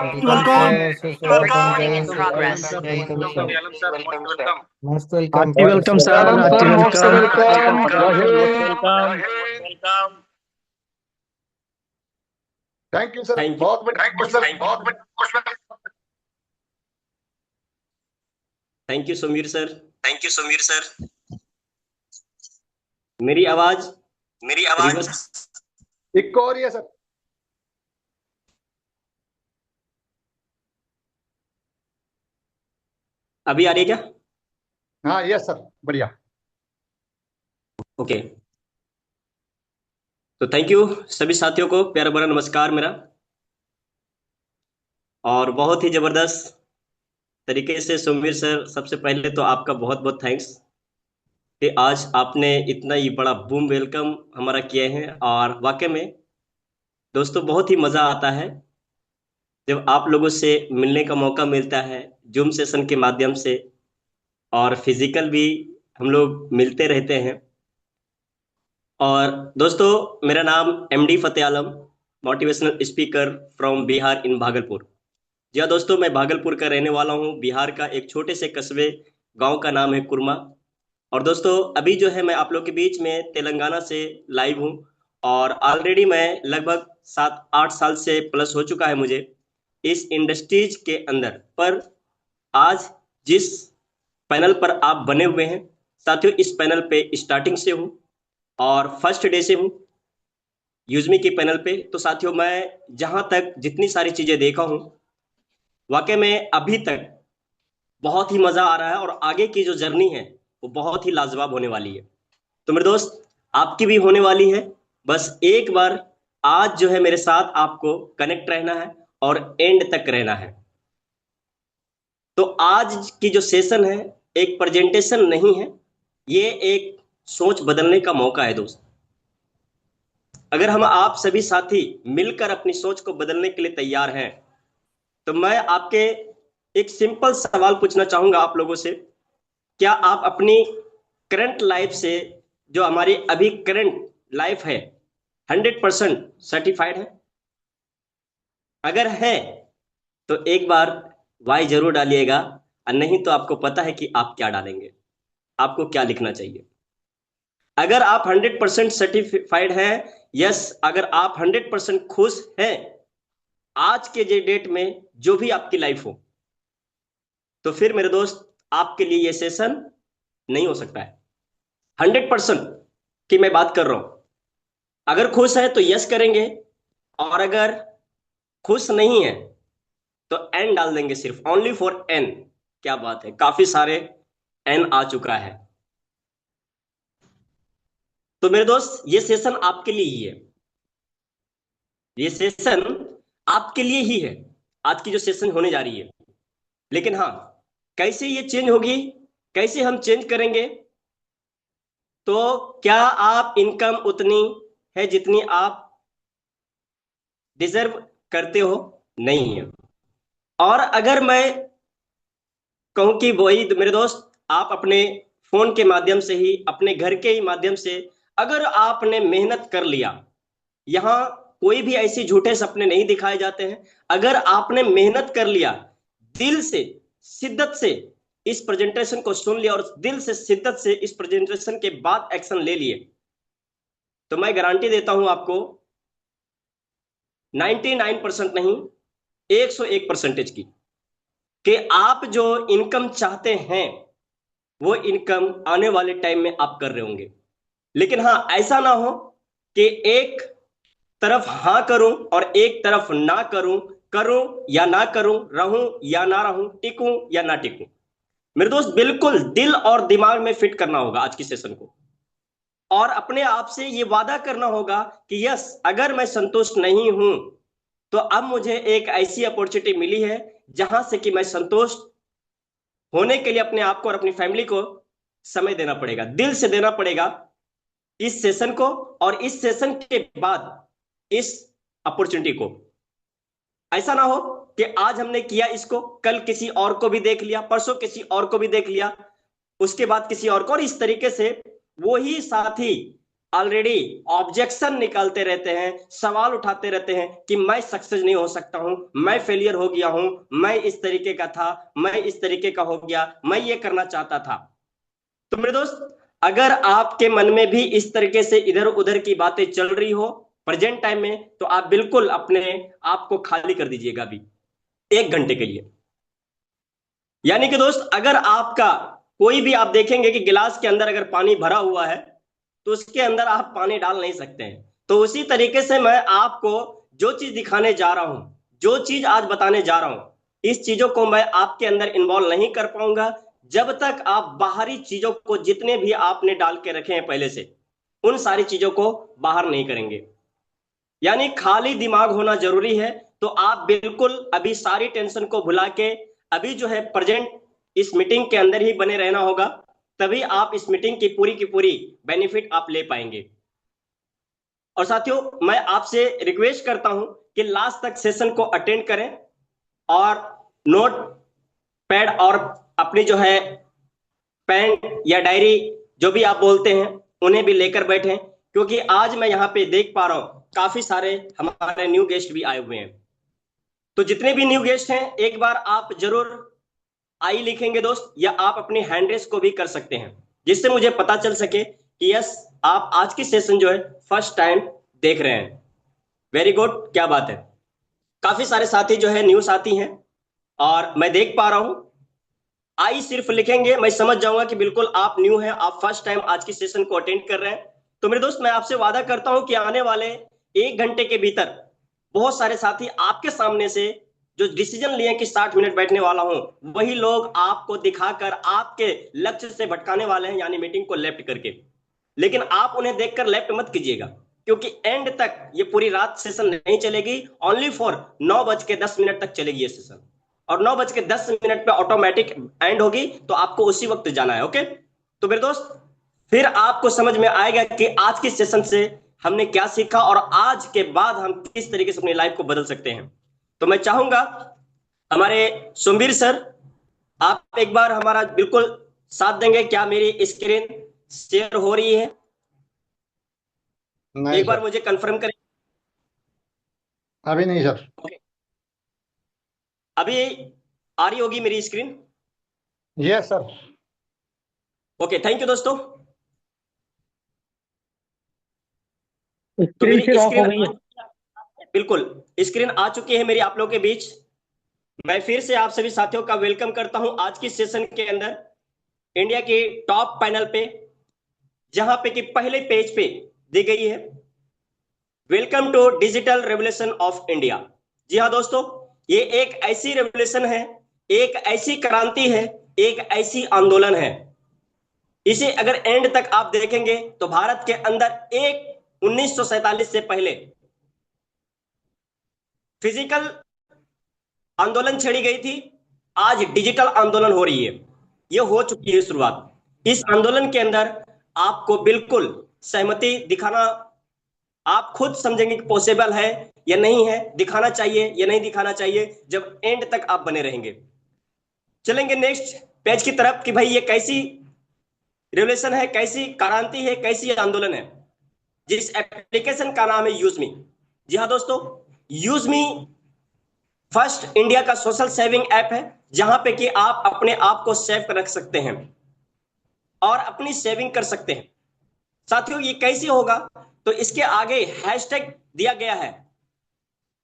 welcome. Recording in progress. Most welcome. Hearty welcome, sir. Welcome, Hearty sir. Most welcome. welcome. Jai Hind. welcome. Thank you, sir. Thank you. Thank you Sameer sir. मेरी आवाज एक और ये sir. अभी आ रही है क्या? हाँ यस सर, बढ़िया। ओके, तो थैंक यू सभी साथियों को, प्यारा भरा नमस्कार मेरा। और बहुत ही जबरदस्त तरीके से सुमीर सर, सबसे पहले तो आपका बहुत बहुत थैंक्स कि आज आपने इतना ही बड़ा बूम वेलकम हमारा किए हैं। और वाकई में दोस्तों बहुत ही मज़ा आता है जब आप लोगों से मिलने का मौका मिलता है जूम सेशन के माध्यम से, और फिजिकल भी हम लोग मिलते रहते हैं। और दोस्तों मेरा नाम MD Fateh Alam, motivational speaker from Bihar in Bhagalpur. जी हाँ दोस्तों, मैं भागलपुर का रहने वाला हूँ। बिहार का एक छोटे से कस्बे गांव का नाम है कुरमा। और दोस्तों अभी जो है मैं आप लोग के बीच में तेलंगाना से लाइव हूँ। और ऑलरेडी मैं लगभग 7-8 साल से प्लस हो चुका है मुझे इस इंडस्ट्रीज के अंदर। पर आज जिस पैनल पर आप बने हुए हैं साथियों, इस पैनल पे स्टार्टिंग से हूँ और फर्स्ट डे से हूँ यूजमी की पैनल पे। तो साथियों मैं जहां तक जितनी सारी चीजें देखा हूँ, वाकई में अभी तक बहुत ही मजा आ रहा है और आगे की जो जर्नी है वो बहुत ही लाजवाब होने वाली है। तो मेरे दोस्त आपकी भी होने वाली है। बस एक बार आज जो है मेरे साथ आपको कनेक्ट रहना है और एंड तक रहना है। तो आज की जो सेशन है एक प्रेजेंटेशन नहीं है, ये एक सोच बदलने का मौका है दोस्त। अगर हम आप सभी साथी मिलकर अपनी सोच को बदलने के लिए तैयार हैं तो मैं आपके एक सिंपल सवाल पूछना चाहूंगा आप लोगों से। क्या आप अपनी करंट लाइफ से, जो हमारी अभी करंट लाइफ है, 100% सर्टिफाइड है? अगर है तो एक बार वाई जरूर डालिएगा, और नहीं तो आपको पता है कि आप क्या डालेंगे, आपको क्या लिखना चाहिए। अगर आप 100% सर्टिफाइड हैं, यस, अगर आप 100% खुश हैं आज के डेट में जो भी आपकी लाइफ हो, तो फिर मेरे दोस्त आपके लिए ये सेशन नहीं हो सकता है। 100% की मैं बात कर रहा हूं। अगर खुश है तो यस करेंगे, और अगर खुश नहीं है तो एन डाल देंगे, सिर्फ ओनली फॉर एन। क्या बात है, काफी सारे एन आ चुका है। तो मेरे दोस्त ये सेशन आपके लिए ही है, ये सेशन आपके लिए ही है, आज की जो सेशन होने जा रही है। लेकिन हाँ, कैसे ये चेंज होगी, कैसे हम चेंज करेंगे? तो क्या आप इनकम उतनी है जितनी आप डिजर्व करते हो? नहीं है। और अगर मैं कहूं कि वही मेरे दोस्त, आप अपने फोन के माध्यम से ही, अपने घर के ही माध्यम से अगर आपने मेहनत कर लिया, यहां कोई भी ऐसे झूठे सपने नहीं दिखाए जाते हैं। अगर आपने मेहनत कर लिया, दिल से शिद्दत से इस प्रेजेंटेशन को सुन लिया और दिल से शिद्दत से इस प्रेजेंटेशन के बाद एक्शन ले लिए, तो मैं गारंटी देता हूं आपको 99% नहीं, 101% की, कि आप जो इनकम चाहते हैं वो इनकम आने वाले टाइम में आप कर रहे होंगे। लेकिन हाँ, ऐसा ना हो कि एक तरफ हां करूं और एक तरफ ना करूं, करूं या ना करूं, रहूं या ना रहूं, टिकूं या ना टिकूं। मेरे दोस्त बिल्कुल दिल और दिमाग में फिट करना होगा आज की सेशन को, और अपने आप से ये वादा करना होगा कि यस, अगर मैं संतुष्ट नहीं हूं तो अब मुझे एक ऐसी अपॉर्चुनिटी मिली है जहां से कि मैं संतुष्ट होने के लिए अपने आप को और अपनी फैमिली को समय देना पड़ेगा, दिल से देना पड़ेगा इस सेशन को, और इस सेशन के बाद इस अपॉर्चुनिटी को। ऐसा ना हो कि आज हमने किया इसको, कल किसी और को भी देख लिया, परसों किसी और को भी देख लिया, उसके बाद किसी और को, और इस तरीके से वो ही साथी ऑलरेडी ऑब्जेक्शन निकालते रहते हैं, सवाल उठाते रहते हैं कि मैं सक्सेस नहीं हो सकता हूं, मैं फेलियर हो गया हूं, मैं इस तरीके का था, मैं इस तरीके का हो गया, मैं ये करना चाहता था। तो मेरे दोस्त, अगर आपके मन में भी इस तरीके से इधर उधर की बातें चल रही हो प्रेजेंट टाइम में, तो आप बिल्कुल अपने आप को खाली कर दीजिएगा अभी 1 घंटे के लिए। यानी कि दोस्त, अगर आपका कोई भी, आप देखेंगे कि गिलास के अंदर अगर पानी भरा हुआ है तो उसके अंदर आप पानी डाल नहीं सकते हैं। तो उसी तरीके से मैं आपको जो चीज दिखाने जा रहा हूं, जो चीज आज बताने जा रहा हूं, इस चीजों को मैं आपके अंदर इन्वॉल्व नहीं कर पाऊंगा जब तक आप बाहरी चीजों को, जितने भी आपने डाल के रखे हैं पहले से, उन सारी चीजों को बाहर नहीं करेंगे। यानी खाली दिमाग होना जरूरी है। तो आप बिल्कुल अभी सारी टेंशन को भुला के अभी जो है प्रेजेंट इस मीटिंग के अंदर ही बने रहना होगा, तभी आप इस मीटिंग की पूरी बेनिफिट आप ले पाएंगे। और साथियों, मैं आपसे रिक्वेस्ट करता हूं कि लास्ट तक सेशन को अटेंड करें और नोट पैड और अपनी जो है पेन या डायरी, जो भी आप बोलते हैं, उन्हें भी लेकर बैठें, क्योंकि आज मैं यहां पे देख पा रहा हूं काफी सारे हमारे न्यू गेस्ट भी आए हुए हैं। तो जितने भी न्यू गेस्ट हैं, एक बार आप जरूर आई लिखेंगे दोस्त, या आप अपनी हैंड रेस को भी कर सकते हैं, जिससे मुझे पता चल सके कि यस, आप आज की सेशन जो है फर्स्ट टाइम देख रहे हैं। वेरी गुड, क्या बात है। काफी सारे साथी जो है न्यू साथी हैं और मैं देख पा रहा हूं। आई सिर्फ लिखेंगे, मैं समझ जाऊंगा कि बिल्कुल आप न्यू हैं, आप फर्स्ट टाइम आज की सेशन को अटेंड कर रहे हैं। तो मेरे दोस्त, मैं आपसे वादा करता हूं कि आने वाले 1 घंटे के भीतर बहुत सारे साथी आपके सामने से जो डिसीजन लिए कि 60 मिनट बैठने वाला हूं, वही लोग आपको दिखाकर आपके लक्ष्य से भटकाने वाले हैं, यानी मीटिंग को लेफ्ट करके। लेकिन आप उन्हें देखकर लेफ्ट मत कीजिएगा, क्योंकि एंड तक ये पूरी रात सेशन नहीं चलेगी। ओनली फॉर 9:10 तक चलेगी ये सेशन, और 9:10 पे ऑटोमेटिक एंड होगी, तो आपको उसी वक्त जाना है। ओके, तो मेरे दोस्त, फिर आपको समझ में आएगा कि आज की सेशन से हमने क्या सीखा और आज के बाद हम किस तरीके से अपनी लाइफ को बदल सकते हैं। तो मैं चाहूंगा हमारे सोमवीर सर, आप एक बार हमारा बिल्कुल साथ देंगे। क्या मेरी स्क्रीन शेयर हो रही है? नहीं एक बार सर, मुझे कंफर्म करें। अभी नहीं सर। ओके, अभी आ रही होगी मेरी screen. Yes sir. Okay, thank you दोस्तों। तो स्क्रीन मेरी शेयर ऑफ हो स्क्रीन गई है। बिल्कुल स्क्रीन आ चुकी है मेरी आप लोगों के बीच। मैं फिर से आप सभी साथियों का वेलकम करता हूं आज की सेशन के अंदर, इंडिया के टॉप पैनल पे, जहां पे कि पहले पेज पे दी गई है welcome to digital revolution of India. जी हाँ दोस्तों, ये एक ऐसी रेवोल्यूशन है, एक ऐसी क्रांति है, एक ऐसी आंदोलन है। इसे अगर एंड तक आप देखेंगे तो भारत के अंदर एक 1947 से पहले फिजिकल आंदोलन छेड़ी गई थी, आज डिजिटल आंदोलन हो रही है। ये हो चुकी है शुरुआत। इस आंदोलन के अंदर आपको बिल्कुल सहमति दिखाना, आप खुद समझेंगे कि पॉसिबल है या नहीं है, दिखाना चाहिए या नहीं दिखाना चाहिए, जब एंड तक आप बने रहेंगे। चलेंगे नेक्स्ट पेज की तरफ कि भाई ये कैसी रेवोल्यूशन है, कैसी क्रांति है, कैसी आंदोलन है, जिस एप्लीकेशन का नाम है यूजमी। जी हाँ दोस्तों, यूजमी फर्स्ट इंडिया का सोशल सेविंग ऐप है, जहां पे कि आप अपने आप को सेव रख सकते हैं और अपनी सेविंग कर सकते हैं। साथियों, ये कैसे होगा? तो इसके आगे हैशटैग दिया गया है,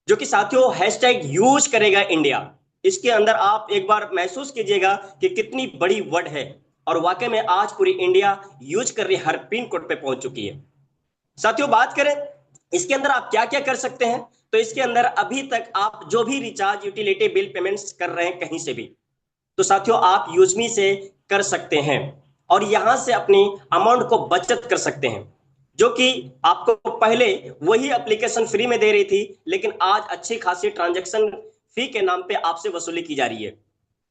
जो कि साथियों हैशटैग यूज करेगा इंडिया। इसके अंदर आप एक बार महसूस कीजिएगा कि कितनी बड़ी वर्ड है, और वाकई में आज पूरी इंडिया यूज कर रही, हर पिन कोड पे पहुंच चुकी है। साथियों, बात करें इसके अंदर आप क्या क्या कर सकते हैं, तो इसके अंदर अभी तक आप जो भी रिचार्ज, यूटिलिटी बिल पेमेंट्स कर रहे हैं कहीं से भी, तो साथियों आप यूजमी से कर सकते हैं और यहां से अपनी अमाउंट को बचत कर सकते हैं, जो कि आपको पहले वही एप्लीकेशन फ्री में दे रही थी, लेकिन आज अच्छी खासी ट्रांजैक्शन फी के नाम पे आपसे वसूली की जा रही है।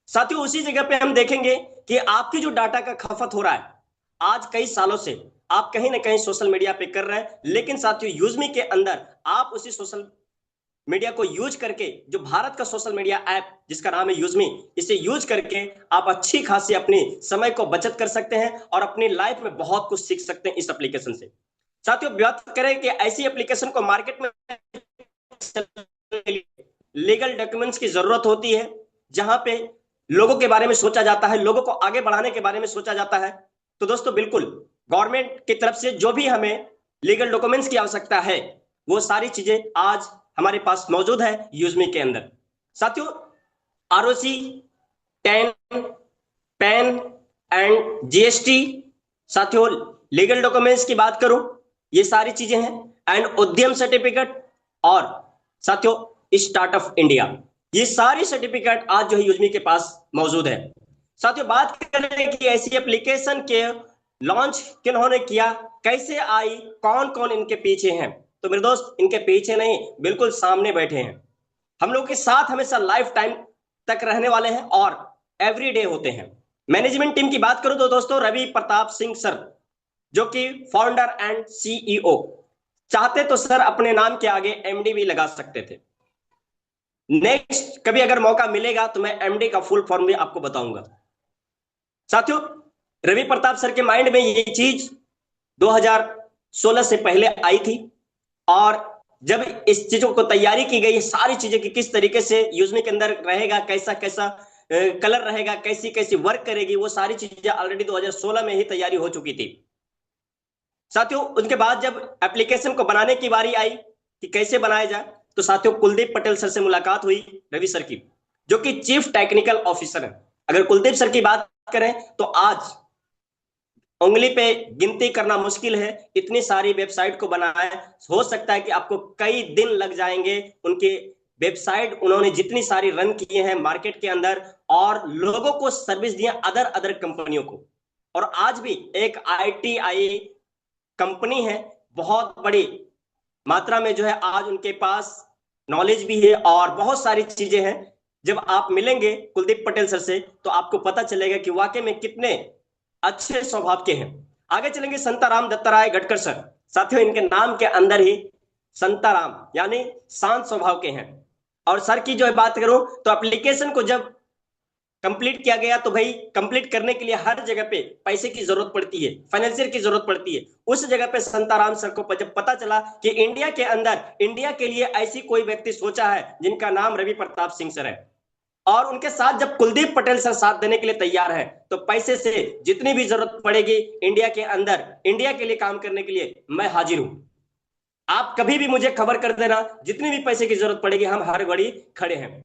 साथियों, उसी जगह पे हम देखेंगे कि आपकी जो डाटा का खपत हो रहा है, आज कई सालों से आप कहीं ना कहीं सोशल मीडिया पे कर रहे हैं, लेकिन साथियों यूजमी के अंदर आप उसी सोशल मीडिया को यूज करके, जो भारत का सोशल मीडिया ऐप जिसका नाम है यूजमी, इसे यूज करके आप अच्छी खासी अपनी समय को बचत कर सकते हैं और अपनी लाइफ में बहुत कुछ सीख सकते हैं इस एप्लीकेशन से। साथियों बात करें कि ऐसी एप्लीकेशन को मार्केट में लीगल डॉक्यूमेंट्स की जरूरत होती है, जहां पे लोगों के बारे में सोचा जाता है, लोगों को आगे बढ़ाने के बारे में सोचा जाता है। तो दोस्तों बिल्कुल गवर्नमेंट की तरफ से जो भी हमें लीगल डॉक्यूमेंट्स की आवश्यकता है, वो सारी चीजें आज हमारे पास मौजूद है यूजमी के अंदर। साथियों ROC, ten, pan and GST, साथियों लीगल डॉक्यूमेंट्स की बात करूं, ये सारी चीजें हैं, एंड उद्यम सर्टिफिकेट, और साथियों स्टार्टअप इंडिया, ये सारी सर्टिफिकेट आज जो है यूजमी के पास मौजूद है। साथियों बात करें कि ऐसी एप्लीकेशन के लॉन्च किन्होंने किया, कैसे आई, कौन कौन इनके पीछे हैं, तो मेरे दोस्त इनके पीछे नहीं, बिल्कुल सामने बैठे हैं, हम लोग के साथ हमेशा लाइफ टाइम तक रहने वाले हैं और एवरीडे होते हैं। मैनेजमेंट टीम की बात करूं तो दोस्तों रवि प्रताप सिंह सर, जो कि फाउंडर एंड सीईओ, चाहते तो सर अपने नाम के आगे एमडी भी लगा सकते थे। नेक्स्ट कभी अगर मौका मिलेगा तो मैं एमडी का फुल फॉर्म भी आपको बताऊंगा। साथियों रवि प्रताप सर के माइंड में ये चीज 2016 से पहले आई थी, और जब इस चीजों को तैयारी की गई, सारी चीजें कि किस तरीके से यूजमी के अंदर रहेगा, कैसा कैसा कलर रहेगा, कैसी कैसी वर्क करेगी, वो सारी चीजें ऑलरेडी 2016 में ही तैयारी हो चुकी थी। साथियों उनके बाद जब एप्लीकेशन को बनाने की बारी आई कि कैसे बनाया जाए, तो साथियों कुलदीप पटेल सर से मुलाकात हुई, रवि सर की, जो कि चीफ टेक्निकल ऑफिसर है। अगर कुलदीप सर की बात करें तो आज उंगली पे गिनती करना मुश्किल है, इतनी सारी वेबसाइट को बनाया, हो सकता है कि आपको कई दिन लग जाएंगे। उनके वेबसाइट उन्होंने जितनी सारी रन किए हैं मार्केट के अंदर, और लोगों को सर्विस दिया अदर अदर कंपनियों को, और आज भी एक आईटीआई कंपनी है, बहुत बड़ी मात्रा में जो है आज उनके पास नॉलेज भी है और बहुत सारी चीजें हैं। जब आप मिलेंगे कुलदीप पटेल सर से तो आपको पता चलेगा कि वाकई में कितने अच्छे स्वभाव के हैं। आगे चलेंगे संताराम दत्ताराय गडकर सर, साथियों इनके नाम के अंदर ही संताराम यानी शांत स्वभाव के हैं। और सर की जो है बात करूं तो एप्लीकेशन को जब कंप्लीट किया गया, तो भाई कंप्लीट करने के लिए हर जगह पे पैसे की जरूरत पड़ती है, फाइनेंशियल की जरूरत पड़ती है। उस जगह पे संताराम सर को जब पता चला कि इंडिया के अंदर इंडिया के लिए ऐसी कोई व्यक्ति सोचा है जिनका नाम रवि प्रताप सिंह सर है, और उनके साथ जब कुलदीप पटेल सर साथ देने के लिए तैयार है, तो पैसे से जितनी भी जरूरत पड़ेगी इंडिया के अंदर, इंडिया के लिए काम करने के लिए मैं हाजिर हूं। आप कभी भी मुझे खबर कर देना, जितनी भी पैसे की जरूरत पड़ेगी हम हर घड़ी खड़े हैं।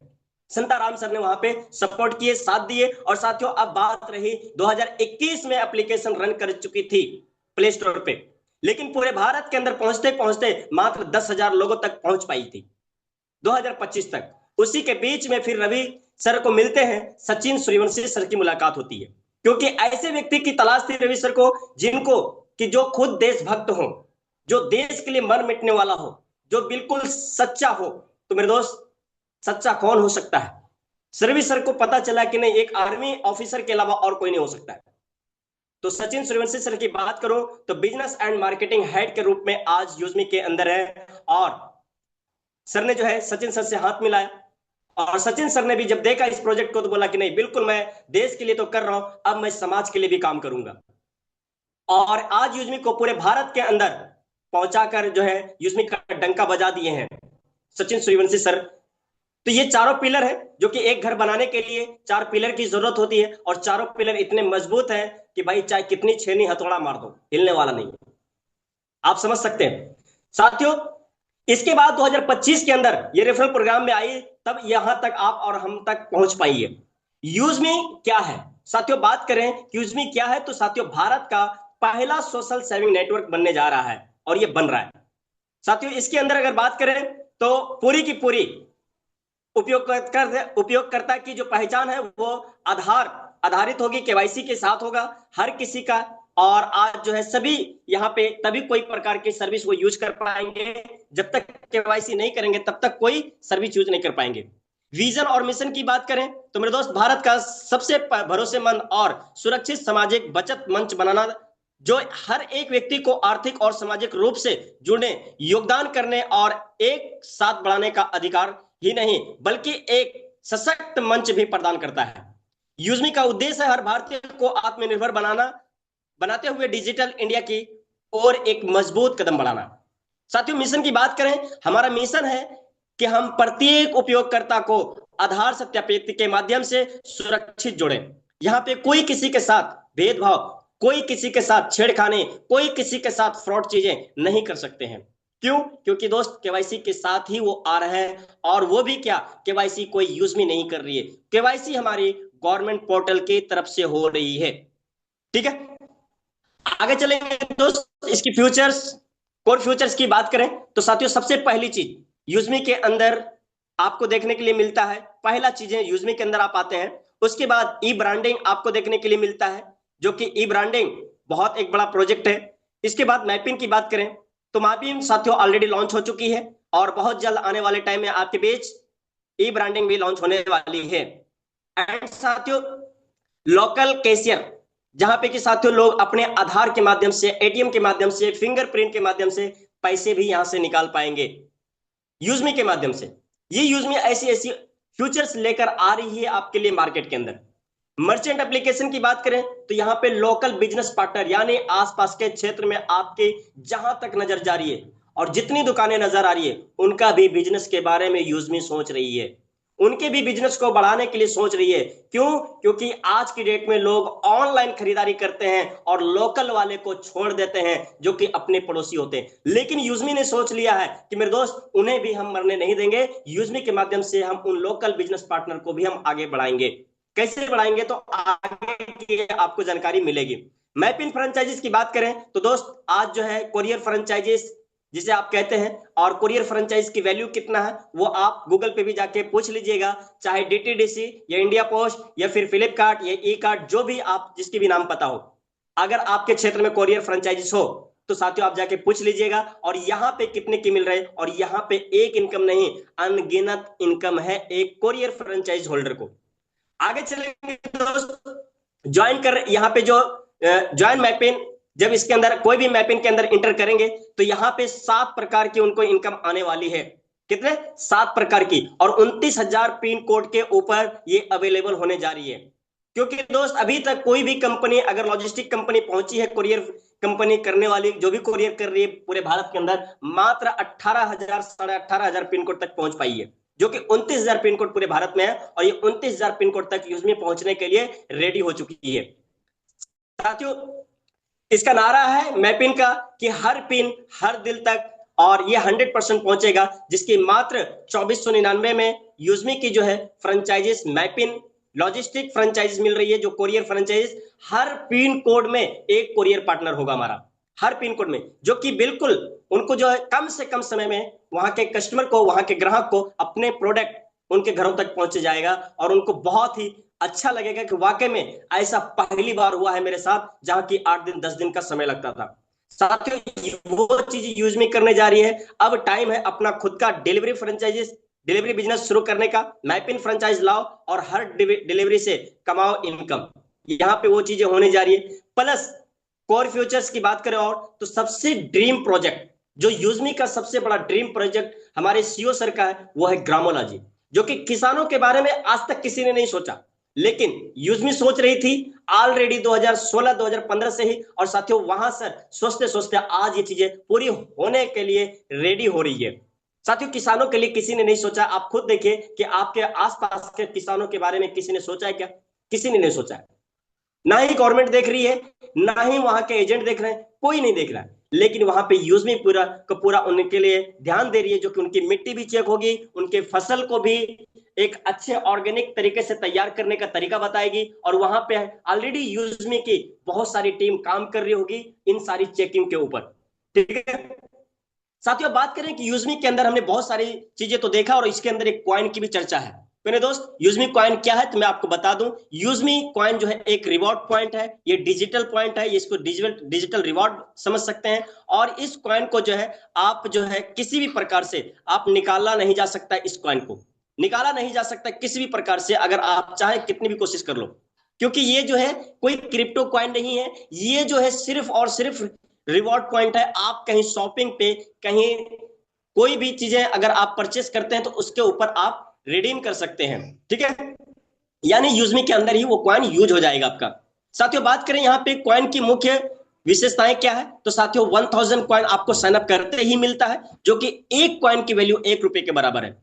संताराम सर ने वहां पे सपोर्ट किए, साथ दिए। और साथियों अब बात रही 2021 में एप्लीकेशन रन कर चुकी थी प्ले स्टोर पे, लेकिन पूरे भारत के अंदर पहुंचते पहुंचते मात्र 10,000 लोगों तक पहुंच पाई थी 2025 तक। उसी के बीच में फिर रवि सर को मिलते हैं, सचिन सूर्यवंशी सर की मुलाकात होती है, क्योंकि ऐसे व्यक्ति की तलाश थी रवि सर को जिनको कि जो खुद देशभक्त हो, जो देश के लिए मर मिटने वाला हो, जो बिल्कुल सच्चा हो। तो मेरे दोस्त सच्चा कौन हो सकता है? रवि सर को पता चला कि नहीं, एक आर्मी ऑफिसर के अलावा और कोई नहीं हो सकता है। तो सचिन सूर्यवंशी सर की बात करूं तो बिजनेस एंड मार्केटिंग हेड के रूप में आज यूजमी के अंदर है, और सर ने जो है सचिन सर से हाथ मिलाया, और सचिन सर ने भी जब देखा इस प्रोजेक्ट को तो बोला कि नहीं बिल्कुल मैं देश के लिए तो कर रहा हूं, अब मैं समाज के लिए भी काम करूंगा। और आज यूजमी को पूरे भारत के अंदर पहुंचाकर जो है यूजमी का डंका बजा दिए हैं सचिन सूर्यवंशी सर। तो ये चारों पिलर है, जो कि एक घर बनाने के लिए 4 पिलर की जरूरत होती है, और चारों पिलर इतने मजबूत हैं कि भाई चाहे कितनी छेनी हथौड़ा मार दो हिलने वाला नहीं। आप समझ सकते हैं साथियों। इसके बाद 2025 के अंदर ये रेफरल प्रोग्राम में आई, तब यहां तक आप और हम तक पहुंच पाई है। यूजमी क्या है साथियों? बात करें यूजमी क्या है, तो साथियों भारत का पहला सोशल सेविंग नेटवर्क बनने जा रहा है, और ये बन रहा है। साथियों इसके अंदर अगर बात करें तो पूरी की पूरी उपयोगकर्ता की जो पहचान है वो आधार आधारित होगी, केवाईसी के साथ होगा हर किसी का। और आज जो है सभी यहाँ पे तभी कोई प्रकार की सर्विस वो यूज कर पाएंगे, जब तक केवाईसी नहीं करेंगे तब तक कोई सर्विस यूज नहीं कर पाएंगे। विजन और मिशन की बात करें तो मेरे दोस्त भारत का सबसे भरोसेमंद और सुरक्षित सामाजिक बचत मंच बनाना, जो हर एक व्यक्ति को आर्थिक और सामाजिक रूप से जुड़ने, योगदान करने और एक साथ बढ़ाने का अधिकार ही नहीं बल्कि एक सशक्त मंच भी प्रदान करता है। यूजमी का उद्देश्य है हर भारतीय को आत्मनिर्भर बनाते हुए डिजिटल इंडिया की और एक मजबूत कदम बढ़ाना। साथियों, मिशन की बात करें, हमारा मिशन है कि हम प्रत्येक उपयोगकर्ता को आधार सत्यापित के माध्यम से सुरक्षित जोड़ें। यहां पे कोई किसी के साथ भेदभाव, कोई किसी के साथ छेड़खानी, कोई किसी के साथ फ्रॉड चीजें नहीं कर सकते हैं। क्यों? क्योंकि दोस्त केवाईसी के साथ ही वो आ रहा है, और वो भी क्या, केवाईसी कोई यूज भी नहीं कर रही है, केवाईसी हमारी गवर्नमेंट पोर्टल की तरफ से हो रही है। ठीक है, आगे चलेंगे दोस्त। इसकी फ्यूचर्स, कोर फ्यूचर्स की बात करें तो साथियों, सबसे पहली चीज यूजमी के अंदर आपको देखने के लिए मिलता है। पहला चीजें यूजमी के अंदर आप आते हैं, उसके बाद ई ब्रांडिंग आपको देखने के लिए मिलता है, जो कि ई ब्रांडिंग बहुत एक बड़ा प्रोजेक्ट है। इसके बाद मैपिंग की बात करें तो मैपिंग साथियों ऑलरेडी लॉन्च हो चुकी है, और बहुत जल्द आने वाले टाइम में आपके बीच ई ब्रांडिंग भी लॉन्च होने वाली है। एंड साथियों, लोकल कैशियर, जहां पे कि साथियों लोग अपने आधार के माध्यम से, एटीएम के माध्यम से, फिंगरप्रिंट के माध्यम से पैसे भी यहां से निकाल पाएंगे यूजमी के माध्यम से। ये यूजमी ऐसी ऐसी फ्यूचर्स लेकर आ रही है आपके लिए मार्केट के अंदर। मर्चेंट एप्लीकेशन की बात करें तो यहां पे लोकल बिजनेस पार्टनर, यानी आसपास के क्षेत्र में आपके जहां तक नजर जा रही है और जितनी दुकानें नजर आ रही है, उनका भी बिजनेस के बारे में यूजमी सोच रही है, उनके भी बिजनेस को बढ़ाने के लिए सोच रही है। क्यों? क्योंकि आज की डेट में लोग ऑनलाइन खरीदारी करते हैं और लोकल वाले को छोड़ देते हैं, जो कि अपने पड़ोसी होते हैं। लेकिन यूजमी ने सोच लिया है कि मेरे दोस्त, उन्हें भी हम मरने नहीं देंगे, यूजमी के माध्यम से हम उन लोकल बिजनेस पार्टनर को भी हम आगे बढ़ाएंगे। कैसे बढ़ाएंगे तो आगे की आपको जानकारी मिलेगी। मैपिंग फ्रेंचाइजीज की बात करें तो दोस्त, आज जो है कोरियर फ्रेंचाइजीज जिसे आप कहते हैं, और कुरियर फ्रेंचाइज की वैल्यू कितना है वो आप गूगल पे भी जाके पूछ लीजिएगा, चाहे डीटीडीसी या इंडिया पोस्ट या फिर फ्लिपकार्ट या ई कार्ट, जो भी आप जिसकी भी नाम पता हो, अगर आपके क्षेत्र में कुरियर फ्रेंचाइजीज हो तो साथियों आप जाके पूछ लीजिएगा, और यहाँ पे कितने की मिल रहे हैं। और यहाँ पे एक इनकम नहीं, अनगिनत इनकम है एक कुरियर फ्रेंचाइज होल्डर को। आगे चलेंगे दोस्त, ज्वाइन कर, यहाँ पे जो ज्वाइन मैपिंग, जब इसके अंदर कोई भी मैपिंग के अंदर इंटर करेंगे तो यहाँ पे 7 प्रकार की उनको इनकम आने वाली है। कितने? 7 प्रकार की, और 29,000 पिन कोड के ऊपर ये अवेलेबल होने जा रही है। क्योंकि दोस्त अभी तक कोई भी कंपनी, अगर लॉजिस्टिक कंपनी पहुंची है, कुरियर कंपनी करने वाली जो भी कुरियर कर रही है पूरे भारत के अंदर, मात्र 18,000 साढ़े 18,000 पिन कोड तक पहुंच पाई है, जो कि 29,000 पिन कोड पूरे भारत में है, और ये 29,000 पिन कोड तक यूज में पहुंचने के लिए रेडी हो चुकी है। साथियों, इसका नारा है मैपिन का कि हर पिन हर दिल तक, और ये 100% पहुंचेगा, जिसकी मात्र 2499 में यूजमी की जो है फ्रेंचाइजीज, मैपिन लॉजिस्टिक फ्रेंचाइजीज मिल रही है, जो courier franchises, her pin code में एक कोरियर पार्टनर होगा हमारा, हर पिन कोड में, जो कि बिल्कुल उनको जो है कम से कम समय में वहां के कस्टमर को, वहां के ग्राहक को अपने प्रोडक्ट उनके घरों तक पहुंच जाएगा, और उनको बहुत ही अच्छा लगेगा कि वाकई में ऐसा पहली बार हुआ है मेरे साथ, जहां की 8 दिन 10 दिन का समय लगता था। साथियों, वो चीज यूज में करने जा रही है। अब टाइम है अपना खुद का डिलीवरी फ्रेंचाइजीज, डिलीवरी बिजनेस शुरू करने का। मैपिन फ्रेंचाइज लाओ और हर डिलीवरी से कमाओ इनकम, यहां पे वो चीजें होने जा रही है। प्लस कोर फ्यूचर्स की बात करें और तो सबसे ड्रीम प्रोजेक्ट, जो यूजमी का सबसे बड़ा ड्रीम प्रोजेक्ट हमारे सीओ सर का है, वो है ग्रामोलॉजी, जो कि किसानों के बारे में आज तक किसी ने नहीं सोचा, लेकिन यूजमी सोच रही थी ऑलरेडी 2016-2015 से ही। और साथियों, वहां सर सोचते सोचते आज ये चीजें पूरी होने के लिए रेडी हो रही है। साथियों, किसानों के लिए किसी ने नहीं सोचा। आप खुद देखिए कि आपके आसपास के किसानों के बारे में किसी ने सोचा है क्या? किसी ने नहीं सोचा है। ना ही गवर्नमेंट देख रही है, ना ही वहां के एजेंट देख रहे हैं, कोई नहीं देख रहा है। लेकिन वहां पे यूजमी पूरा का पूरा उनके लिए ध्यान दे रही है, जो कि उनकी मिट्टी भी चेक होगी, उनके फसल को भी एक अच्छे ऑर्गेनिक तरीके से तैयार करने का तरीका बताएगी, और वहां पे ऑलरेडी यूजमी की बहुत सारी टीम काम कर रही होगी इन सारी चेकिंग के ऊपर। ठीक है साथियों, बात करें कि यूजमी के अंदर हमने बहुत सारी चीजें तो देखा, और इसके अंदर एक कॉइन की भी चर्चा है। मेरे दोस्त, यूजमी कॉइन क्या है तो मैं आपको बता दूं। यूजमी कॉइन जो है एक रिवॉर्ड पॉइंट है, ये डिजिटल पॉइंट है, ये इसको डिजिटल रिवॉर्ड समझ सकते हैं। और इस कॉइन को जो है आप जो है किसी भी प्रकार से आप निकाला नहीं जा सकता, इस कॉइन को निकाला नहीं जा सकता किसी भी प्रकार से, अगर आप चाहे कितनी भी कोशिश कर लो, क्योंकि ये जो है कोई क्रिप्टो कॉइन नहीं है, ये जो है सिर्फ और सिर्फ रिवॉर्ड पॉइंट है। आप कहीं शॉपिंग पे, कहीं कोई भी चीजें अगर आप परचेस करते हैं तो उसके ऊपर आप रिडीम कर सकते हैं। ठीक है, यानी यूजमी के अंदर ही वो कॉइन यूज हो जाएगा आपका। साथियों, बात करें यहाँ पे कॉइन की मुख्य विशेषताएं क्या है? तो साथियों 1000 कॉइन आपको साइन अप करते ही मिलता है, जो कि एक कॉइन की वैल्यू 1 रुपए के बराबर है।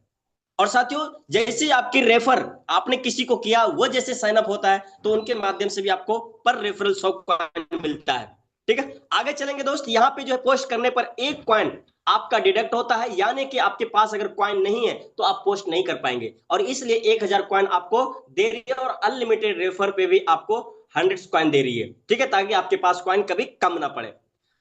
और साथियों जैसे आपकी रेफर आपने किसी को किया, वो जैसे साइन अप होता है तो उनके माध्यम से भी आपको पर रेफरल 100 कॉइन मिलता है। ठीक है, आगे चलेंगे दोस्त। यहाँ पे जो है पोस्ट करने पर एक कॉइन आपका डिडक्ट होता है, यानी कि आपके पास अगर कॉइन नहीं है तो आप पोस्ट नहीं कर पाएंगे, और इसलिए 1000 कॉइन आपको दे रही है, और अनलिमिटेड रेफर पे भी आपको 100 कॉइन दे रही है। ठीक है, ताकि आपके पास कॉइन कभी कम ना पड़े।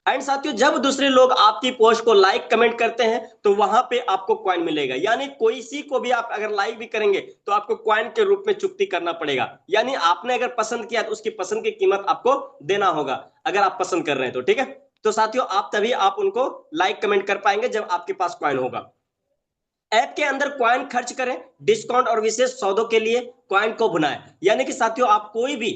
एंड साथियों जब दूसरे लोग आपकी पोस्ट को लाइक कमेंट करते हैं तो वहां पे आपको कॉइन मिलेगा, यानी कोई सी को भी आप अगर लाइक भी करेंगे तो आपको कॉइन के रूप में चुकती करना पड़ेगा, यानी आपने अगर पसंद किया तो उसकी पसंद की कीमत आपको देना होगा अगर आप पसंद कर रहे हैं तो। ठीक है, तो साथियों आप तभी आप उनको लाइक कमेंट कर पाएंगे जब आपके पास कॉइन होगा। ऐप के अंदर कॉइन खर्च करें, डिस्काउंट और विशेष सौदों के लिए कॉइन को भुनाएं, यानी कि साथियों आप कोई भी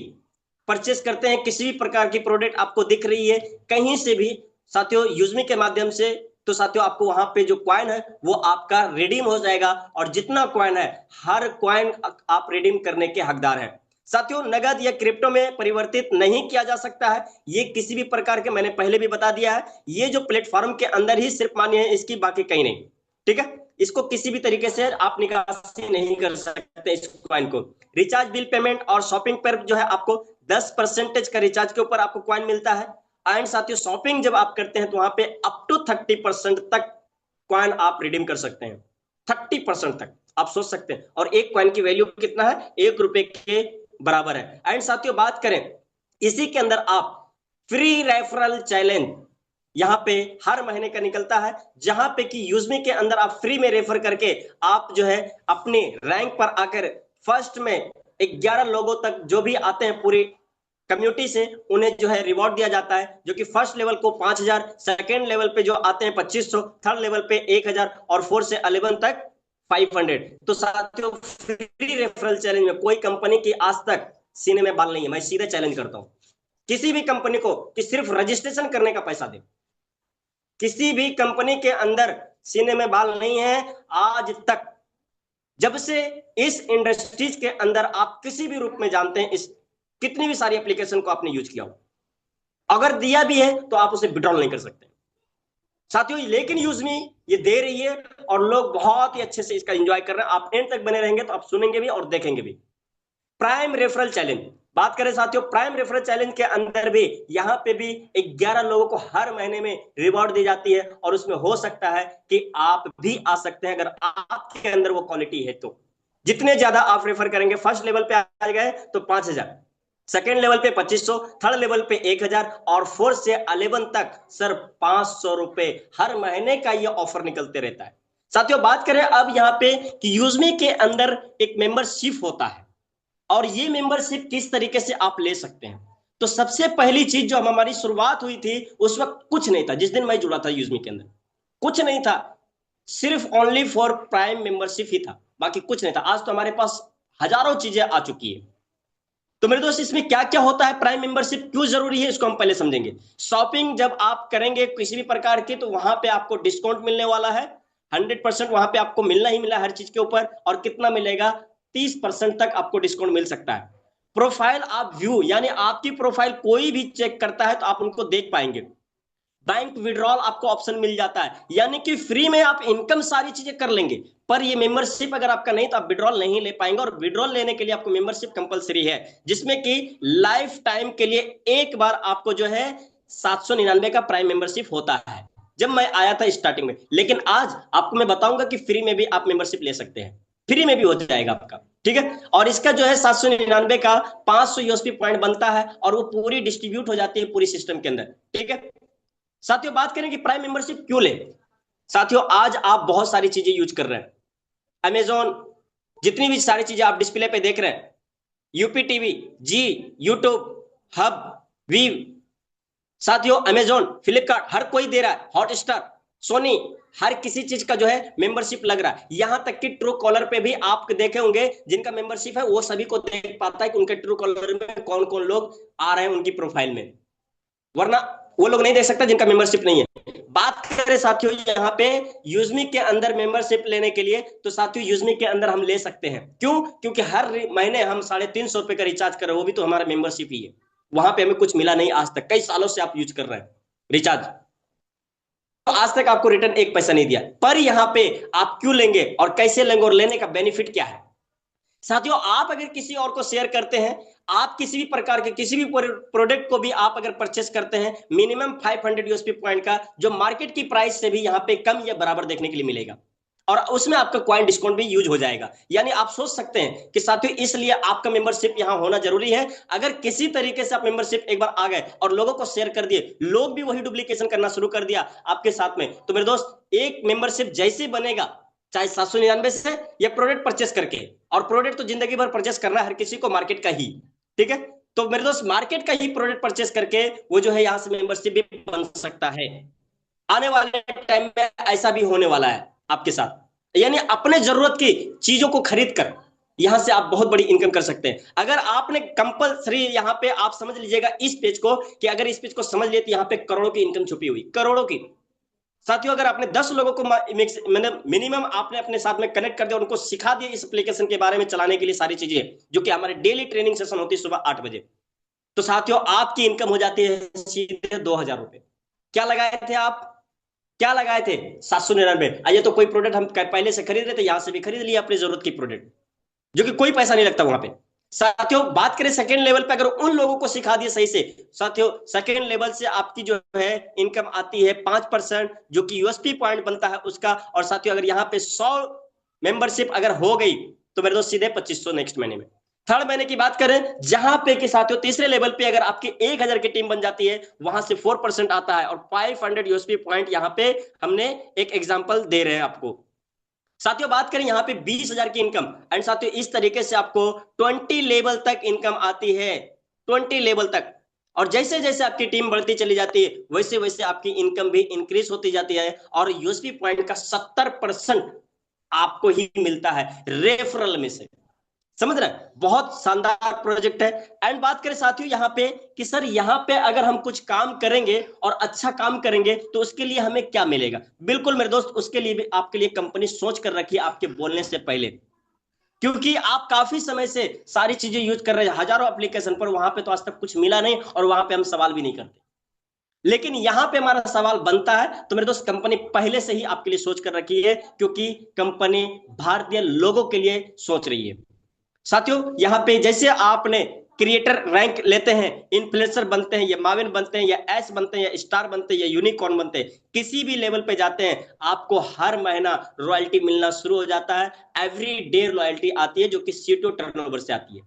परचेस करते हैं, किसी भी प्रकार की प्रोडक्ट आपको दिख रही है कहीं से भी साथियों यूजमी के माध्यम से, तो साथियों आपको वहां पे जो कॉइन है वो आपका रिडीम हो जाएगा, और जितना कॉइन है हर कॉइन आप रिडीम करने के हकदार हैं। साथियों नगद या क्रिप्टो में परिवर्तित नहीं किया जा सकता है, ये किसी भी प्रकार के, मैंने पहले भी बता दिया है, ये जो प्लेटफॉर्म के अंदर ही सिर्फ मान्य है, इसकी बाकी कहीं नहीं। ठीक है, इसको किसी भी तरीके से आप निकासी नहीं कर सकते इस कॉइन को। रिचार्ज बिल पेमेंट और शॉपिंग पर जो है आपको 10% का रिचार्ज के ऊपर आपको कॉइन मिलता है। एंड साथियों शॉपिंग जब आप करते हैं तो वहां पे अप टू 30% तक कॉइन आप रिडीम कर सकते हैं, 30% तक आप सोच सकते हैं, और एक कॉइन की वैल्यू कितना है? 1 रुपए के बराबर है। एंड साथियों बात करें इसी के अंदर आप फ्री रेफरल चैलेंज यहां पे हर महीने का निकलता है, जहां पे कि यूजमी के अंदर आप फ्री में रेफर करके आप जो है अपने रैंक पर आकर फर्स्ट में 11 लोगों तक जो भी आते हैं पूरी कम्युनिटी से, उन्हें जो है रिवॉर्ड दिया जाता है, जो कि फर्स्ट लेवल को 5000, सेकेंड लेवल पे जो आते हैं 2500, थर्ड लेवल पे 1000, और 4 से 11 तक 500। तो साथियों फ्री रेफरल चैलेंज में कोई कंपनी की आज तक सीने में बाल नहीं है। मैं सीधे चैलेंज करता हूं किसी भी कंपनी को कि सिर्फ रजिस्ट्रेशन करने का पैसा दे, किसी भी कंपनी के अंदर सीने में बाल नहीं है आज तक। जब से इस इंडस्ट्रीज के अंदर आप किसी भी रूप में जानते हैं, इस कितनी भी सारी एप्लीकेशन को आपने यूज किया हो, अगर दिया भी है तो आप उसे विड्रॉल नहीं कर सकते साथियों, लेकिन यूजमी ये दे रही है और लोग बहुत ही अच्छे से इसका एंजॉय कर रहे हैं। आप एंड तक बने रहेंगे तो आप सुनेंगे भी और देखेंगे भी। प्राइम रेफरल चैलेंज बात करें साथियों, प्राइम रेफरल चैलेंज के अंदर भी यहाँ पे भी 11 लोगों को हर महीने में रिवॉर्ड दी जाती है, और उसमें हो सकता है कि आप भी आ सकते हैं अगर आपके अंदर वो क्वालिटी है तो। जितने ज्यादा आप रेफर करेंगे, फर्स्ट लेवल पे आ गए तो 5000, सेकेंड लेवल पे 2500, थर्ड लेवल पे 1000, और 4 से 11 तक सर 500 रुपए हर महीने का ये ऑफर निकलते रहता है। साथियों बात करें अब यहाँ पे कि यूजमी के अंदर एक मेंबरशिप होता है, और ये मेंबरशिप किस तरीके से आप ले सकते हैं। तो सबसे पहली चीज जो हमारी शुरुआत हुई थी उस वक्त कुछ नहीं था, जिस दिन मैं जुड़ा था यूजमी के अंदर कुछ नहीं था, सिर्फ ओनली फॉर प्राइम मेंबरशिप ही था, बाकी कुछ नहीं था। आज तो हमारे पास हजारों चीजें आ चुकी है। तो मेरे दोस्त इसमें क्या क्या होता है, प्राइम मेंबरशिप क्यों जरूरी है, इसको हम पहले समझेंगे। शॉपिंग जब आप करेंगे किसी भी प्रकार की तो वहां पे आपको डिस्काउंट मिलने वाला है, 100% वहां पे आपको मिलना ही मिला हर चीज के ऊपर, और कितना मिलेगा? 30% तक आपको डिस्काउंट मिल सकता है। प्रोफाइल आप व्यू, यानी आपकी प्रोफाइल कोई भी चेक करता है तो आप उनको देख पाएंगे। बैंक विड्रॉल आपको ऑप्शन मिल जाता है, यानी कि फ्री में आप इनकम सारी चीजें कर लेंगे, पर ये मेंबरशिप अगर आपका नहीं तो आप विड्रॉल नहीं ले पाएंगे, और विड्रॉल लेने के लिए आपको मेंबरशिप कंपलसरी है, जिसमें कि लाइफ टाइम के लिए एक बार आपको जो है 799 का प्राइम मेंबरशिप होता है जब मैं आया था स्टार्टिंग में। लेकिन आज आपको मैं बताऊंगा कि फ्री में भी आप मेंबरशिप ले सकते हैं, फ्री में भी हो जाएगा आपका। ठीक है, और इसका जो है 799 का 500 यूएसपी पॉइंट बनता है, और वो पूरी डिस्ट्रीब्यूट हो जाती है पूरी सिस्टम के अंदर। ठीक है साथियों बात करें कि प्राइम मेंबरशिप क्यों ले। साथियों आज आप बहुत सारी चीजें यूज कर रहे हैं, अमेजोन, जितनी भी सारी चीजें आप डिस्प्ले पे देख रहे हैं, यूपी टीवी, जी, यूट्यूब, हब, वीव, साथियों अमेजोन, फ्लिपकार्ट, हर कोई दे रहा है, हॉटस्टार, सोनी, हर किसी चीज का जो है मेंबरशिप लग रहा है। यहां तक कि ट्रू कॉलर पे भी आप देखे होंगे जिनका मेंबरशिप है वो सभी को देख पाता है कि उनके ट्रू कॉलर में कौन कौन लोग आ रहे हैं उनकी प्रोफाइल में, वरना वो लोग नहीं देख सकता जिनका मेंबरशिप नहीं है। बात करें साथियों यहाँ पे यूजमी के अंदर मेंबरशिप लेने के लिए, तो साथियों यूजमी के अंदर हम ले सकते हैं। क्यों? क्योंकि हर महीने हम 350 रुपए का रिचार्ज कर रहे हैं, वो भी तो हमारा मेंबरशिप ही है, वहां पे हमें कुछ मिला नहीं आज तक, कई सालों से आप यूज कर रहे हैं रिचार्ज, तो आज तक आपको रिटर्न एक पैसा नहीं दिया, पर यहां पे आप क्यों लेंगे और कैसे लेंगे और लेने का बेनिफिट क्या है? साथियों, आप अगर किसी और को शेयर करते हैं, आप किसी भी प्रकार के किसी भी प्रोडक्ट को भी आप अगर परचेस करते हैं, मिनिमम 500 यूएसपी पॉइंट का, जो मार्केट की प्राइस से भी यहां पे कम या बराबर देखने के लिए मिलेगा, और उसमें आपका कॉइन डिस्काउंट भी यूज हो जाएगा। यानी आप सोच सकते हैं कि साथियों, इसलिए आपका मेंबरशिप यहां होना जरूरी है। अगर किसी तरीके से आप मेंबरशिप एक बार आ गए और लोगों को शेयर कर दिए, लोग भी वही डुप्लीकेशन करना शुरू कर दिया आपके साथ में, तो मेरे दोस्त, एक मेंबरशिप जैसे बनेगा, चाहे 799 से या प्रोडक्ट परचेस करके, और प्रोडक्ट तो जिंदगी भर परचेस करना है हर किसी को, मार्केट का ही, ठीक है, तो मेरे दोस्त मार्केट का ही प्रोडक्ट परचेस करके वो जो है यहां से मेंबरशिप भी बन सकता है। आने वाले टाइम में ऐसा भी होने वाला है आपके साथ, यानी अपने जरूरत की चीजों को खरीद कर यहां से आप बहुत बड़ी इनकम कर सकते हैं। अगर आपने कंपलसरी यहां पे आप समझ लीजिएगा इस पेज को, कि अगर इस पेज को समझ लिए तो यहां पे करोड़ों की इनकम छुपी हुई, करोड़ों की। साथियों, अगर आपने 10 लोगों को मैंने मिनिमम आपने अपने साथ में कनेक्ट कर दिया, उनको सिखा दिया इस एप्लीकेशन के बारे में चलाने के लिए सारी चीजें, जो कि हमारे डेली ट्रेनिंग सेशन होती है सुबह 8 बजे, तो साथियों आपकी इनकम हो जाती है सीधे 2000 रुपए। क्या लगाए थे आप? क्या लगाए थे? 799। ये तो कोई प्रोडक्ट हम पहले से खरीद रहे थे, यहां से भी खरीद लिया अपनी जरूरत की प्रोडक्ट, जो कि कोई पैसा नहीं लगता वहां पे। साथियों, बात करें सेकेंड लेवल पे, अगर उन लोगों को सिखा दिए सही से, साथियों सेकेंड लेवल से आपकी जो है इनकम आती है 5%, जो कि यूएसपी पॉइंट बनता है उसका। और साथियों, अगर यहाँ पे 100 मेंबरशिप अगर हो गई, तो मेरे दोस्त सीधे 2500 नेक्स्ट महीने में। थर्ड महीने की बात करें, जहां पे कि साथियों तीसरे लेवल पे अगर आपकी 1000 की टीम बन जाती है, वहां से 4% आता है, और 500 यूएसपी पॉइंट यहां पे हमने एक एग्जांपल दे रहे हैं आपको। साथियों, बात करें यहां पे 20,000 की इनकम, एंड साथियों इस तरीके से आपको 20 लेवल तक इनकम आती है, 20 लेवल तक। और जैसे जैसे आपकी टीम बढ़ती चली जाती है, वैसे वैसे आपकी इनकम भी इंक्रीज होती जाती है, और यूएसपी पॉइंट का 70% आपको ही मिलता है रेफरल में से। समझ रहे हैं? बहुत शानदार प्रोजेक्ट है। एंड बात करें साथियों यहाँ पे कि सर यहाँ पे अगर हम कुछ काम करेंगे और अच्छा काम करेंगे तो उसके लिए हमें क्या मिलेगा? बिल्कुल मेरे दोस्त, उसके लिए भी आपके लिए कंपनी सोच कर रखी है आपके बोलने से पहले, क्योंकि आप काफी समय से सारी चीजें यूज कर रहे हैं हजारों एप्लीकेशन पर, वहां पे तो आज तक कुछ मिला नहीं, और वहां पे हम सवाल भी नहीं करते, लेकिन यहां पे हमारा सवाल बनता है। तो मेरे दोस्त, कंपनी पहले से ही आपके लिए सोच कर रखी है, क्योंकि कंपनी भारतीय लोगों के लिए सोच रही है। साथियों, यहां पे जैसे आपने क्रिएटर रैंक लेते हैं, इन्फ्लुएंसर बनते हैं, या माविन बनते हैं, या एस बनते हैं, या स्टार बनते हैं, या यूनिकॉर्न बनते हैं, किसी भी लेवल पे जाते हैं, आपको हर महीना रॉयल्टी मिलना शुरू हो जाता है। एवरी डे रॉयल्टी आती है, जो कि सीटीओ टर्नओवर से आती है।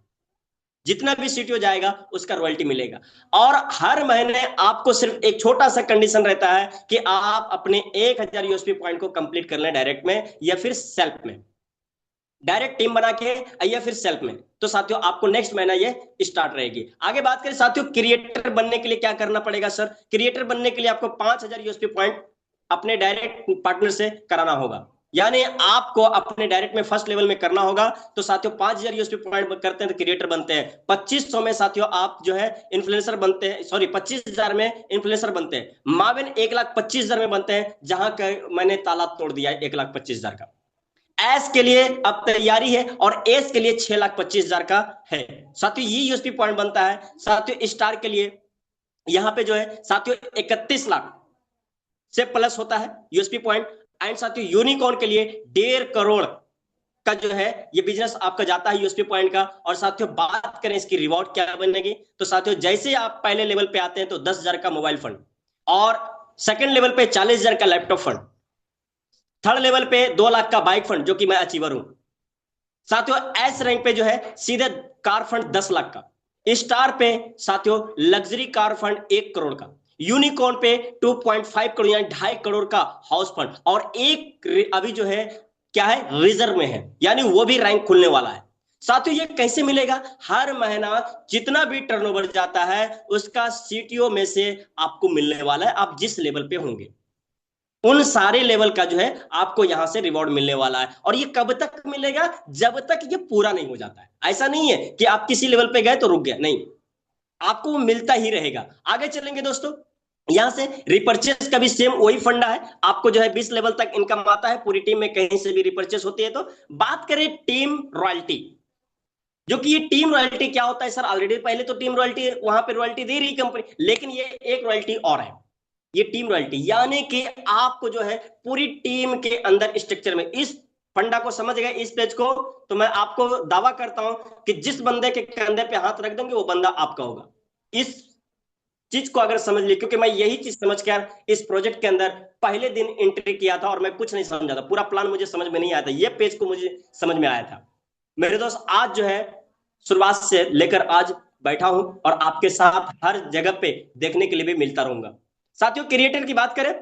जितना भी सीटीओ जाएगा उसका रॉयल्टी मिलेगा। और हर महीने आपको सिर्फ एक छोटा सा कंडीशन रहता है कि आप अपने 1000 यूएसपी पॉइंट को कंप्लीट कर लें डायरेक्ट में या फिर सेल्फ में, डायरेक्ट टीम बना के या फिर सेल्फ में। तो साथियों आपको नेक्स्ट महीना ये स्टार्ट रहेगी। आगे बात करें साथियों, क्रिएटर बनने के लिए क्या करना पड़ेगा? सर, क्रिएटर बनने के लिए आपको 5000 यूएसपी पॉइंट अपने डायरेक्ट पार्टनर से कराना होगा, यानी आपको अपने डायरेक्ट में फर्स्ट लेवल में करना होगा। तो साथियों 5000 यूएसपी पॉइंट करते हैं तो क्रिएटर बनते हैं। 2500 में साथियों आप जो है इन्फ्लुएंसर बनते हैं, सॉरी 25,000 में इन्फ्लुएंसर बनते हैं। माविन 1,25,000 में बनते हैं, जहां मैंने ताला तोड़ दिया है 1,25,000 का। एस के लिए अब तैयारी है, और एस के लिए 6,25,000 का है। साथियों ये यूएसपी पॉइंट बनता है। साथियों स्टार के लिए यहां पे जो है साथियों 31 लाख से प्लस होता है यूएसपी पॉइंट। एंड साथियों यूनिकॉर्न के लिए 1.5 करोड़ का जो है ये बिजनेस आपका जाता है यूएसपी पॉइंट का। और साथियों बात करें इसकी रिवॉर्ड क्या बनेगी, तो साथियों जैसे आप पहले लेवल पे आते हैं तो 10,000 का मोबाइल फंड, और सेकंड लेवल पे 40,000 का लैपटॉप फंड, थर्ड लेवल पे 2 लाख का बाइक फंड, जो कि मैं अचीवर हूं। साथियों एस रैंक पे जो है सीधे कार फंड 10 लाख का, स्टार पे साथियों लग्जरी कार फंड 1 करोड़ का, यूनिकॉर्न पे 2.5 करोड़ यानी 2.5 करोड़ का हाउस फंड, और एक अभी जो है क्या है रिजर्व में है, यानी वो भी रैंक खुलने वाला है। साथियों ये कैसे मिलेगा? हर महीना जितना भी टर्नओवर जाता है उसका सीटीओ में से आपको मिलने वाला है, आप जिस लेवल पे होंगे उन सारे लेवल का जो है आपको यहां से रिवॉर्ड मिलने वाला है। और ये कब तक मिलेगा? जब तक ये पूरा नहीं हो जाता है। ऐसा नहीं है कि आप किसी लेवल पे गए तो रुक गया, नहीं, आपको वो मिलता ही रहेगा। आगे चलेंगे दोस्तों, यहां से रिपर्चेस का भी सेम वही फंडा है। आपको जो है 20 लेवल तक इनकम आता है, पूरी टीम में कहीं से भी रिपर्चेस होती है। तो बात करें टीम रॉयल्टी, जो कि ये टीम रॉयल्टी क्या होता है सर, ऑलरेडी पहले तो टीम रॉयल्टी वहां पे रॉयल्टी दे रही कंपनी, लेकिन ये एक रॉयल्टी और है, ये टीम रॉयल्टी, यानी कि आपको जो है पूरी टीम के अंदर स्ट्रक्चर में, इस फंडा को समझ गए इस पेज को, तो मैं आपको दावा करता हूं कि जिस बंदे के कंधे पे हाथ रख देंगे वो बंदा आपका होगा। इस चीज को अगर समझ लिए, क्योंकि मैं यही चीज समझ के इस प्रोजेक्ट के अंदर पहले दिन एंट्री किया था और मैं कुछ नहीं समझा था, पूरा प्लान मुझे समझ में नहीं आया था, ये पेज को मुझे समझ में आया था। मेरे दोस्त आज जो है शुरुआत से लेकर आज बैठा हूं और आपके साथ हर जगह पे देखने के लिए भी मिलता रहूंगा। साथियों, क्रिएटर की बात करें,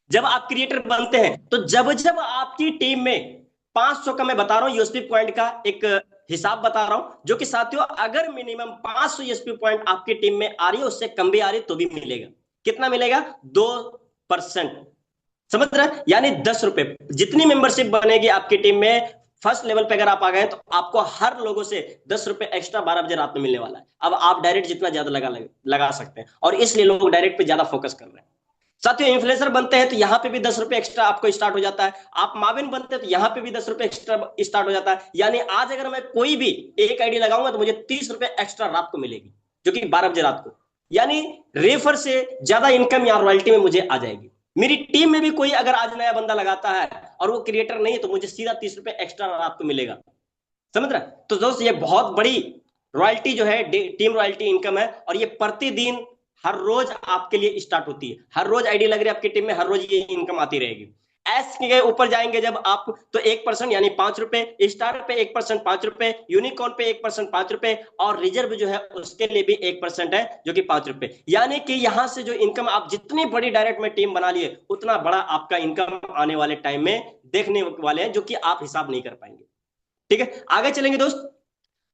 जब आप क्रिएटर बनते हैं तो जब जब आपकी टीम में 500 का, मैं बता रहा हूं यूएसपी पॉइंट का एक हिसाब बता रहा हूं, जो कि साथियों अगर मिनिमम 500 यूएसपी पॉइंट आपकी टीम में आ रही है, उससे कम भी आ रही है तो भी मिलेगा। कितना मिलेगा? 2%। समझ रहे हैं? यानी 10 रुपए जितनी मेंबरशिप बनेगी आपकी टीम में, फर्स्ट लेवल पे अगर आप आ गए तो आपको हर लोगों से 10 रुपए एक्स्ट्रा 12 बजे रात में मिलने वाला है। अब आप डायरेक्ट जितना ज्यादा लगा सकते हैं, और इसलिए लोग डायरेक्ट पे ज्यादा फोकस कर रहे हैं। साथियों, इन्फ्लुएंसर बनते हैं तो यहाँ पे भी 10 रुपए एक्स्ट्रा आपको स्टार्ट हो जाता है। आप माविन बनते हैं तो यहाँ पे भी 10 रुपए एक्स्ट्रा स्टार्ट हो जाता है। यानी आज अगर मैं कोई भी एक आईडी लगाऊंगा तो मुझे 30 रुपए एक्स्ट्रा रात को मिलेगी, जो कि 12 बजे रात को। यानी रेफर से ज्यादा इनकम या रॉयल्टी में मुझे आ जाएगी। मेरी टीम में भी कोई अगर आज नया बंदा लगाता है और वो क्रिएटर नहीं है तो मुझे सीधा 30 रुपए एक्स्ट्रा रात को मिलेगा। समझ रहा है? तो दोस्त ये बहुत बड़ी रॉयल्टी जो है, टीम रॉयल्टी इनकम है, और ये प्रतिदिन हर रोज आपके लिए स्टार्ट होती है। हर रोज आईडी लग रही है आपकी टीम में, हर रोज ये इनकम आती रहेगी। एस के ऊपर जाएंगे जब आप, तो 1% यानी 5 रुपए, स्टार पे 1% 5 रुपए, यूनिकॉर्न पे 1% 5 रुपए, और रिजर्व जो है उसके लिए भी 1% है, जो कि 5 रुपए। यानी कि यहां से जो इनकम आप जितनी बड़ी डायरेक्ट में टीम बना लिए, उतना बड़ा आपका इनकम आने वाले टाइम में देखने वाले हैं, जो कि आप हिसाब नहीं कर पाएंगे। ठीक है, आगे चलेंगे दोस्त।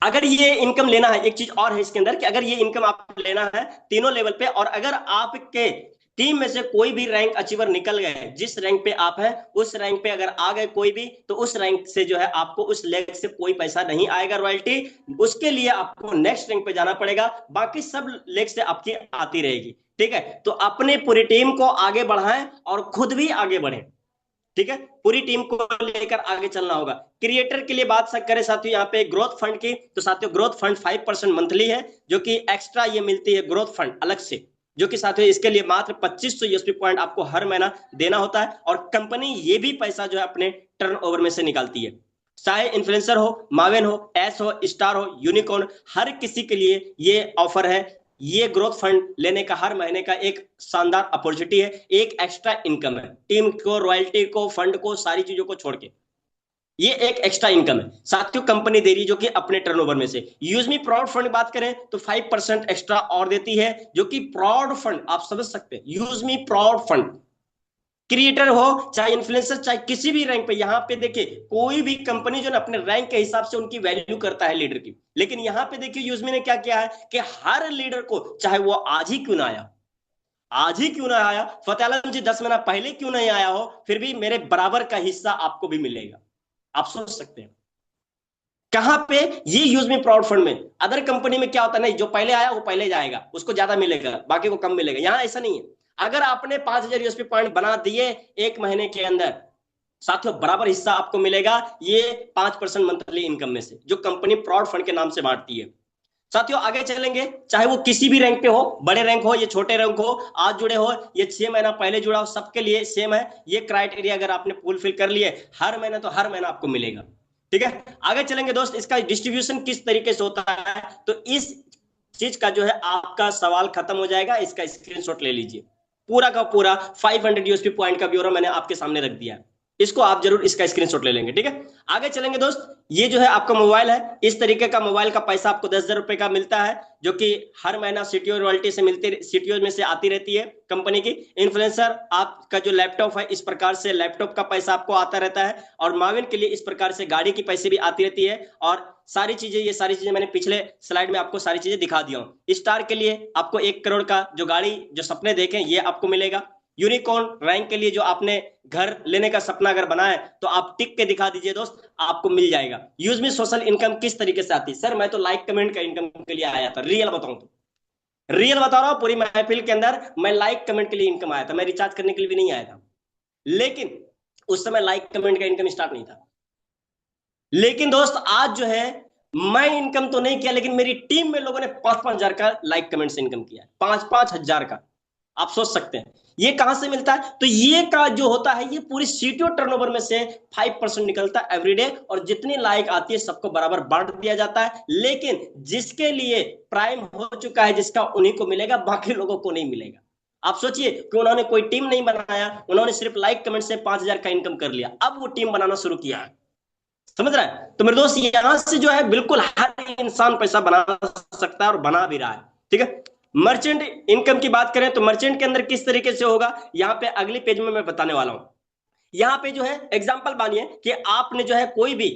अगर ये इनकम लेना है, एक चीज और है इसके अंदर कि अगर ये इनकम आप लेना है तीनों लेवल पे, और अगर आपके टीम में से कोई भी रैंक अचीवर निकल गए, जिस रैंक पे आप हैं उस रैंक पे अगर आ गए कोई भी, तो उस रैंक से जो है आपको उस लेग से कोई पैसा नहीं आएगा रॉयल्टी। उसके लिए आपको नेक्स्ट रैंक पे जाना पड़ेगा, बाकी सब लेग से आपकी आती रहेगी। ठीक है, तो अपने पूरी टीम को आगे बढ़ाएं और खुद भी आगे बढ़ें। ठीक है, पूरी टीम को लेकर आगे चलना होगा। क्रिएटर के लिए बात करें साथियों यहाँ पे ग्रोथ फंड की, तो साथियों ग्रोथ फंड 5% मंथली है, जो कि एक्स्ट्रा ये मिलती है ग्रोथ फंड अलग से, जो कि साथियों इसके लिए मात्र 2500 यूएसपी पॉइंट आपको हर महीना देना होता है, और कंपनी ये भी पैसा जो है अपने टर्नओवर में से निकालती है। चाहे इन्फ्लुएंसर हो, मावेन हो, एस हो, स्टार हो, यूनिकॉर्न, हर किसी के लिए ये ऑफर है। ये ग्रोथ फंड लेने का हर महीने का एक शानदार अपॉर्चुनिटी है, एक एक्स्ट्रा इनकम है, टीम को, रॉयल्टी को, फंड को, सारी चीजों को छोड़ के ये एक एक्स्ट्रा इनकम है साथियों, कंपनी दे रही जो कि अपने टर्नओवर में से। यूजमी प्राउड फंड बात करें तो 5% एक्स्ट्रा और देती है, जो कि प्राउड फंड आप समझ सकते हैं। यूजमी प्राउड फंड, क्रिएटर हो चाहे इन्फ्लुएंसर, चाहे किसी भी रैंक पे, यहां पे देखिए कोई भी कंपनी जो ना अपने रैंक के हिसाब से उनकी वैल्यू करता है लीडर की, लेकिन यहां पे देखिए यूजमी ने क्या किया है कि हर लीडर को, चाहे वो आज ही क्यों ना आया, आज ही क्यों ना आया, फतेह आलम जी 10 महीना पहले क्यों नहीं आया हो, फिर भी मेरे बराबर का हिस्सा आपको भी मिलेगा। आप सोच सकते हैं कहां पे, ये यूज मी प्राउड फंड में। अदर कंपनी में क्या होता है, नहीं जो पहले आया वो पहले जाएगा, उसको ज्यादा मिलेगा, बाकी को कम मिलेगा। यहां ऐसा नहीं है। अगर आपने 5000 यूएसपी पॉइंट बना दिए एक महीने के अंदर, साथियों बराबर हिस्सा आपको मिलेगा, ये 5% मंथली इनकम में से, जो कंपनी प्राउड फंड के नाम से बांटती है। साथियों आगे चलेंगे, चाहे वो किसी भी रैंक पे हो, बड़े रैंक हो, ये छोटे रैंक हो, आज जुड़े हो, ये 6 महीना पहले जुड़ा हो, सबके लिए सेम है ये क्राइटेरिया। अगर आपने फुलफिल कर लिए हर महीना, तो हर महीना आपको मिलेगा। ठीक है, आगे चलेंगे दोस्त। इसका डिस्ट्रीब्यूशन किस तरीके से होता है, तो इस चीज का जो है आपका सवाल खत्म हो जाएगा, इसका स्क्रीनशॉट ले लीजिए। पूरा का पूरा 500 यूएसपी पॉइंट का ब्यौरा मैंने आपके सामने रख दिया है, इसको आप जरूर इसका स्क्रीनशॉट ले लेंगे। ठीक है, आगे चलेंगे दोस्त। ये जो है आपका मोबाइल है, इस तरीके का मोबाइल का पैसा आपको 10,000 रुपए का मिलता है, जो कि हर महीना सीटीओ रॉयल्टी से मिलती, सीटीओ में से आती रहती है कंपनी की। इन्फ्लुएंसर आपका जो लैपटॉप है, इस प्रकार से लैपटॉप का पैसा आपको आता रहता है, और माविन के लिए इस प्रकार से गाड़ी की पैसे भी आती रहती है, और सारी चीजें, ये सारी चीजें मैंने पिछले स्लाइड में आपको सारी चीजें दिखा दिया हूं। स्टार के लिए आपको 1 करोड़ का जो गाड़ी, जो सपने देखें, ये आपको मिलेगा। यूनिकॉर्न रैंक के लिए जो आपने घर लेने का सपना अगर बना है, तो आप टिक के दिखा दीजिए दोस्त, आपको मिल जाएगा। यूज में सोशल इनकम किस तरीके से आती है, सर मैं तो लाइक कमेंट का इनकम के लिए आया था, रियल बताऊं तो रियल बता रहा हूं, पूरी महफिल के अंदर मैं लाइक कमेंट के लिए इनकम आया था, मैं रिचार्ज करने के लिए भी नहीं आया था, लेकिन उस समय लाइक कमेंट का इनकम स्टार्ट नहीं था। लेकिन दोस्त आज जो है मैं इनकम तो नहीं किया, लेकिन मेरी टीम में लोगों ने 5-5 हजार का लाइक कमेंट से इनकम किया है, 5-5 हजार का। आप सोच सकते हैं ये कहां से मिलता है। तो ये का जो होता है, ये पूरी सीटीओ टर्नओवर में से 5% निकलता है एवरीडे, और जितनी लाइक आती है सबको बराबर बांट दिया जाता है। लेकिन जिसके लिए प्राइम हो चुका है जिसका, उन्हीं को मिलेगा, बाकी लोगों को नहीं मिलेगा। आप सोचिए कि उन्होंने कोई टीम नहीं बनाया, उन्होंने सिर्फ लाइक कमेंट से 5 हजार का इनकम कर लिया, अब वो टीम बनाना शुरू किया है। समझ रहा है। तो मेरे दोस्त यहां से जो है बिल्कुल हर इंसान पैसा बना सकता है और बना भी रहा है। ठीक है। मर्चेंट इनकम की बात करें तो मर्चेंट के अंदर किस तरीके से होगा, यहां पे अगले पेज में मैं बताने वाला हूं। यहां पे जो है एग्जांपल मानिए कि आपने जो है कोई भी